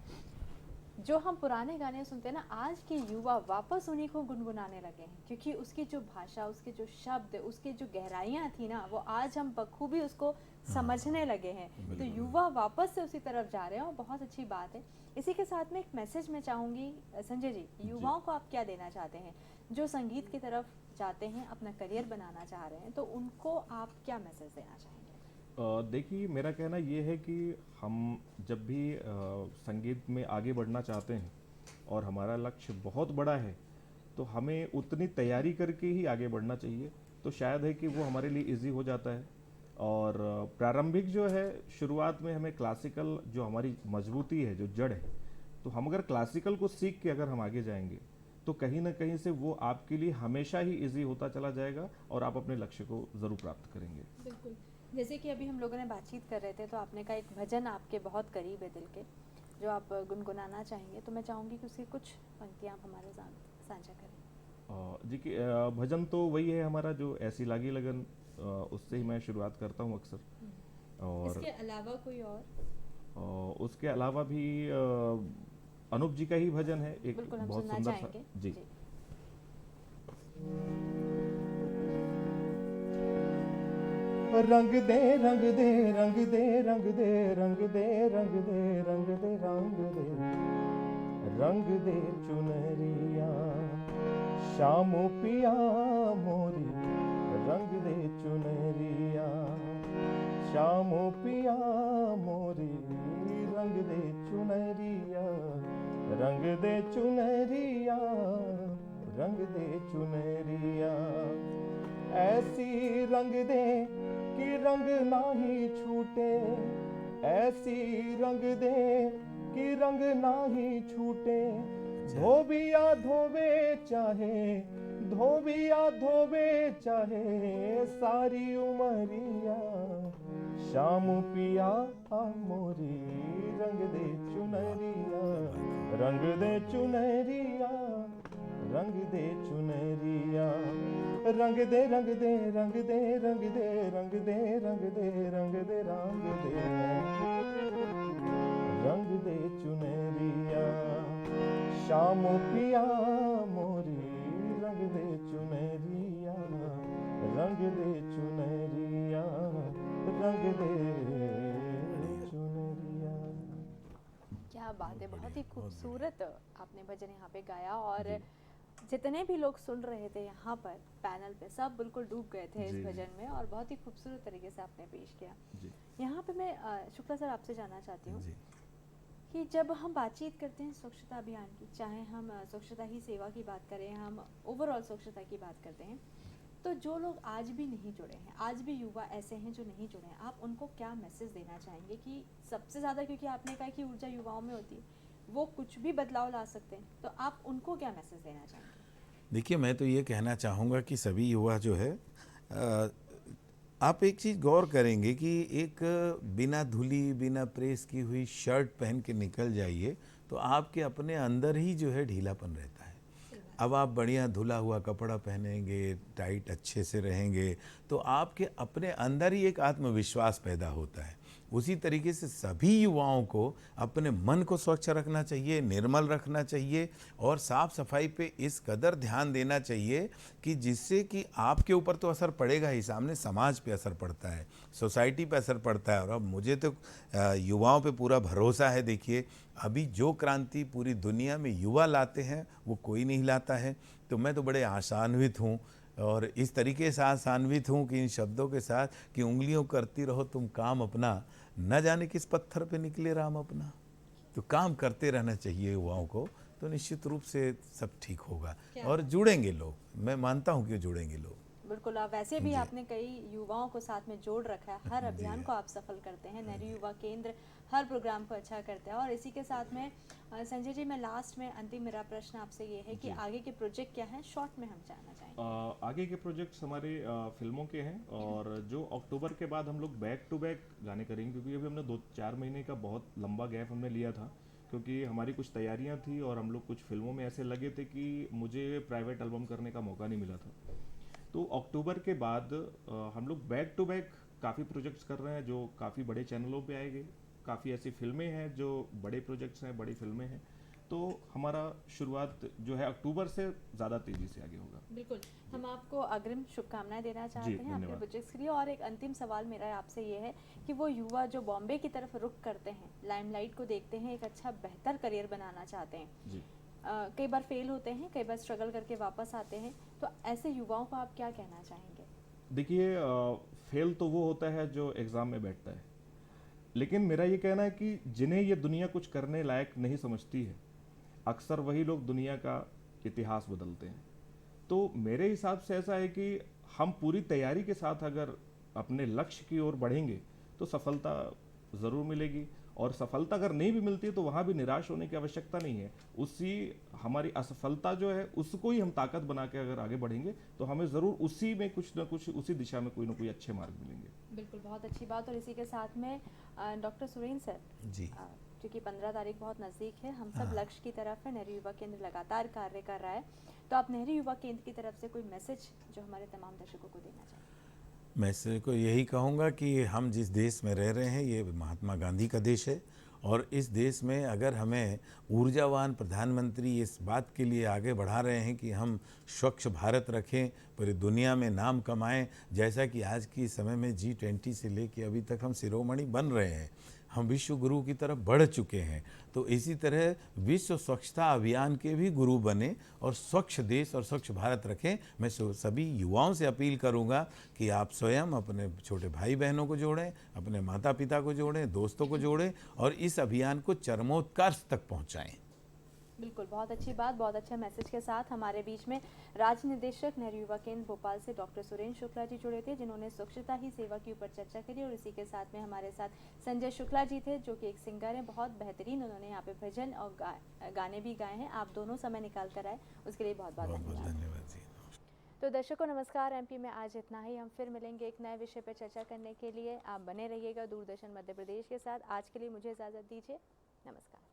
जो हम पुराने गाने सुनते हैं ना, आज के युवा वापस उन्हीं को गुनगुनाने लगे हैं, क्योंकि उसकी जो भाषा, उसके जो शब्द, उसकी जो गहराइयाँ थी ना, वो आज हम बखूबी उसको समझने लगे हैं। तो युवा वापस से उसी तरफ जा रहे हैं और बहुत अच्छी बात है। इसी के साथ में एक मैसेज मैं चाहूँगी संजय जी, युवाओं को आप क्या देना चाहते हैं जो संगीत की तरफ जाते हैं, अपना करियर बनाना चाह रहे हैं, तो उनको आप क्या मैसेज देना चाहेंगे? देखिए, मेरा कहना ये है कि हम जब भी संगीत में आगे बढ़ना चाहते हैं और हमारा लक्ष्य बहुत बड़ा है, तो हमें उतनी तैयारी करके ही आगे बढ़ना चाहिए। तो शायद है कि वो हमारे लिए इजी हो जाता है। और प्रारंभिक जो है, शुरुआत में हमें क्लासिकल, जो हमारी मजबूती है, जो जड़ है, तो हम अगर क्लासिकल को सीख के अगर हम आगे जाएंगे तो कहीं ना कहीं से वो आपके लिए हमेशा ही इजी होता चला जाएगा और आप अपने लक्ष्य को ज़रूर प्राप्त करेंगे। बिल्कुल। जैसे कि अभी हम लोगों ने बातचीत कर रहे थे, तो आपने कहा एक भजन आपके बहुत करीब है दिल के, जो आप गुनगुनाना चाहेंगे, तो मैं चाहूँगी कि उसकी कुछ पंक्तियाँ आप हमारे साथ साझा करें। जी, कि भजन तो वही है हमारा, जो ऐसी लागी लगन, उससे ही मैं शुरुआत करता हूँ अक्सर। और इसके अलावा कोई और? उसके अलावा भी अनूप जी का ही भजन है एक, बिल्कुल, हम बहुत सुनना सुंदर चाहेंगे। सा। जी। रंग दे रंग दे रंग दे रंग दे रंग दे रंग दे रंग दे रंग दे रंग दे चुनरिया शाम पिया मोरी, रंग दे चुनरिया शाम पिया मोरी, रंग दे चुनरिया, रंग दे चुनरिया, रंग दे चुनरिया। ऐसी रंग दे कि रंग नाही छूटे, ऐसी रंग दे कि रंग नाही छूटे। धोबिया धोवे चाहे, धोबिया धोवे चाहे सारी उमरिया, शाम पिया मोरी, रंग दे चुनरिया, रंग दे चुनरिया, रंग दे चुनरिया। रंग दे रंग दे रंग दे रंग दे रंग दे रंग दे रंग दे रंग दे रंग दे चुनरिया शाम पिया मोरी, रंग दे चुनरिया, रंग दे चुनरिया, रंग दे चुनरिया। क्या बात है, बहुत ही खूबसूरत आपने भजन यहाँ पे गाया। और जितने भी लोग सुन रहे थे यहाँ पर पैनल पे, सब बिल्कुल डूब गए थे इस भजन में, और बहुत ही खूबसूरत तरीके से आपने पेश किया। यहाँ पे मैं शुक्ला सर आपसे जानना चाहती हूँ कि जब हम बातचीत करते हैं स्वच्छता अभियान की, चाहे हम स्वच्छता ही सेवा की बात करें, हम ओवरऑल स्वच्छता की बात करते हैं, तो जो लोग आज भी नहीं जुड़े हैं, आज भी युवा ऐसे हैं जो नहीं जुड़े हैं, आप उनको क्या मैसेज देना चाहेंगे कि सबसे ज़्यादा, क्योंकि आपने कहा कि ऊर्जा युवाओं में होती है, वो कुछ भी बदलाव ला सकते हैं, तो आप उनको क्या मैसेज देना चाहेंगे? देखिए, मैं तो ये कहना चाहूँगा कि सभी युवा जो है, आप एक चीज़ गौर करेंगे कि एक बिना धुली, बिना प्रेस की हुई शर्ट पहन के निकल जाइए तो आपके अपने अंदर ही जो है ढीलापन रहता है। अब आप बढ़िया धुला हुआ कपड़ा पहनेंगे, टाइट अच्छे से रहेंगे, तो आपके अपने अंदर ही एक आत्मविश्वास पैदा होता है। उसी तरीके से सभी युवाओं को अपने मन को स्वच्छ रखना चाहिए, निर्मल रखना चाहिए और साफ सफाई पे इस कदर ध्यान देना चाहिए कि जिससे कि आपके ऊपर तो असर पड़ेगा ही, सामने समाज पे असर पड़ता है, सोसाइटी पे असर पड़ता है। और अब मुझे तो युवाओं पे पूरा भरोसा है। देखिए अभी जो क्रांति पूरी दुनिया में युवा लाते हैं वो कोई नहीं लाता है। तो मैं तो बड़े आशान्वित हूँ और इस तरीके से आशान्वित हूँ कि इन शब्दों के साथ कि उंगलियों करती रहो तुम काम अपना, न जाने किस पत्थर पे निकले राम अपना। तो काम करते रहना चाहिए युवाओं को, तो निश्चित रूप से सब ठीक होगा और जुड़ेंगे लोग। मैं मानता हूँ कि जुड़ेंगे लोग। बिल्कुल, आप वैसे भी जी। आपने कई युवाओं को साथ में जोड़ रखा है, हर अभियान को आप सफल करते हैं, नेहरू युवा केंद्र हर प्रोग्राम को अच्छा करता है। और इसी के साथ में संजय जी, मैं लास्ट में अंतिम मेरा प्रश्न आपसे ये है कि आगे के प्रोजेक्ट क्या हैं, शॉर्ट में हम जानना चाहेंगे। आगे के प्रोजेक्ट्स हमारे फिल्मों के हैं और जो अक्टूबर के बाद हम लोग बैक टू बैक गाने करेंगे, क्योंकि अभी हमने 2-4 महीने का बहुत लंबा गैप हमने लिया था क्योंकि हमारी कुछ तैयारियां थी और हम लोग कुछ फिल्मों में ऐसे लगे थे कि मुझे प्राइवेट एल्बम करने का मौका नहीं मिला था। तो अक्टूबर के बाद हम लोग बैक टू बैक काफ़ी प्रोजेक्ट्स कर रहे हैं जो काफ़ी बड़े चैनलों पे आएंगे। काफ़ी ऐसी फिल्में हैं जो बड़े प्रोजेक्ट्स हैं, बड़ी फिल्में हैं। तो हमारा शुरुआत जो है अक्टूबर से ज़्यादा तेज़ी से आगे होगा। बिल्कुल, हम आपको अग्रिम शुभकामनाएं देना चाहते हैं आपके धन्यवाद। प्रोजेक्ट्स के लिए। और एक अंतिम सवाल मेरा आपसे ये है कि वो युवा जो बॉम्बे की तरफ रुख करते हैं, लाइमलाइट को देखते हैं, एक अच्छा बेहतर करियर बनाना चाहते हैं, जी, कई बार फेल होते हैं, कई बार स्ट्रगल करके वापस आते हैं, तो ऐसे युवाओं को आप क्या कहना चाहेंगे? देखिए फेल तो वो होता है जो एग्ज़ाम में बैठता है, लेकिन मेरा ये कहना है कि जिन्हें ये दुनिया कुछ करने लायक नहीं समझती है, अक्सर वही लोग दुनिया का इतिहास बदलते हैं। तो मेरे हिसाब से ऐसा है कि हम पूरी तैयारी के साथ अगर अपने लक्ष्य की ओर बढ़ेंगे तो सफलता ज़रूर मिलेगी। और सफलता अगर नहीं भी मिलती है तो वहाँ भी निराश होने की आवश्यकता नहीं है। उसी हमारी असफलता जो है उसको ही हम ताकत बना के अगर आगे बढ़ेंगे तो हमें ज़रूर उसी में कुछ ना कुछ, उसी दिशा में कोई ना कोई अच्छे मार्ग मिलेंगे। बिल्कुल, बहुत अच्छी बात। और इसी के साथ में डॉक्टर सुरेंद्र सर जी। क्योंकि 15 तारीख बहुत नज़दीक है, हम सब लक्ष्य की तरफ है, नेहरू युवा केंद्र लगातार कार्य कर रहा है, तो आप नेहरू युवा केंद्र की तरफ से कोई मैसेज जो हमारे तमाम दर्शकों को देना चाहेंगे? मैं से को यही कहूँगा कि हम जिस देश में रह रहे हैं ये महात्मा गांधी का देश है और इस देश में अगर हमें ऊर्जावान प्रधानमंत्री इस बात के लिए आगे बढ़ा रहे हैं कि हम स्वच्छ भारत रखें, पूरी दुनिया में नाम कमाएं, जैसा कि आज की समय में G20 से लेके अभी तक हम शिरोमणि बन रहे हैं, हम विश्व गुरु की तरफ बढ़ चुके हैं। तो इसी तरह विश्व स्वच्छता अभियान के भी गुरु बने और स्वच्छ देश और स्वच्छ भारत रखें। मैं सभी युवाओं से अपील करूंगा कि आप स्वयं अपने छोटे भाई बहनों को जोड़ें, अपने माता पिता को जोड़ें, दोस्तों को जोड़ें और इस अभियान को चरमोत्कर्ष तक पहुंचाएं। बिल्कुल, बहुत अच्छी बात, बहुत अच्छा मैसेज के साथ हमारे बीच में राज्य निदेशक नेहरू युवा केंद्र भोपाल से डॉक्टर सुरेंद्र शुक्ला जी जुड़े थे, जिन्होंने स्वच्छता ही सेवा के ऊपर चर्चा करी। और इसी के साथ में हमारे साथ संजय शुक्ला जी थे, जो कि एक सिंगर हैं, बहुत बेहतरीन, उन्होंने यहाँ पे भजन और गाने भी गाए हैं। आप दोनों समय निकाल कर आए, उसके लिए बहुत बहुत धन्यवाद जी। तो दर्शकों नमस्कार, एमपी में आज इतना ही। हम फिर मिलेंगे एक नए विषय पर चर्चा करने के लिए। आप बने रहिएगा दूरदर्शन मध्य प्रदेश के साथ। आज के लिए मुझे इजाज़त दीजिए, नमस्कार।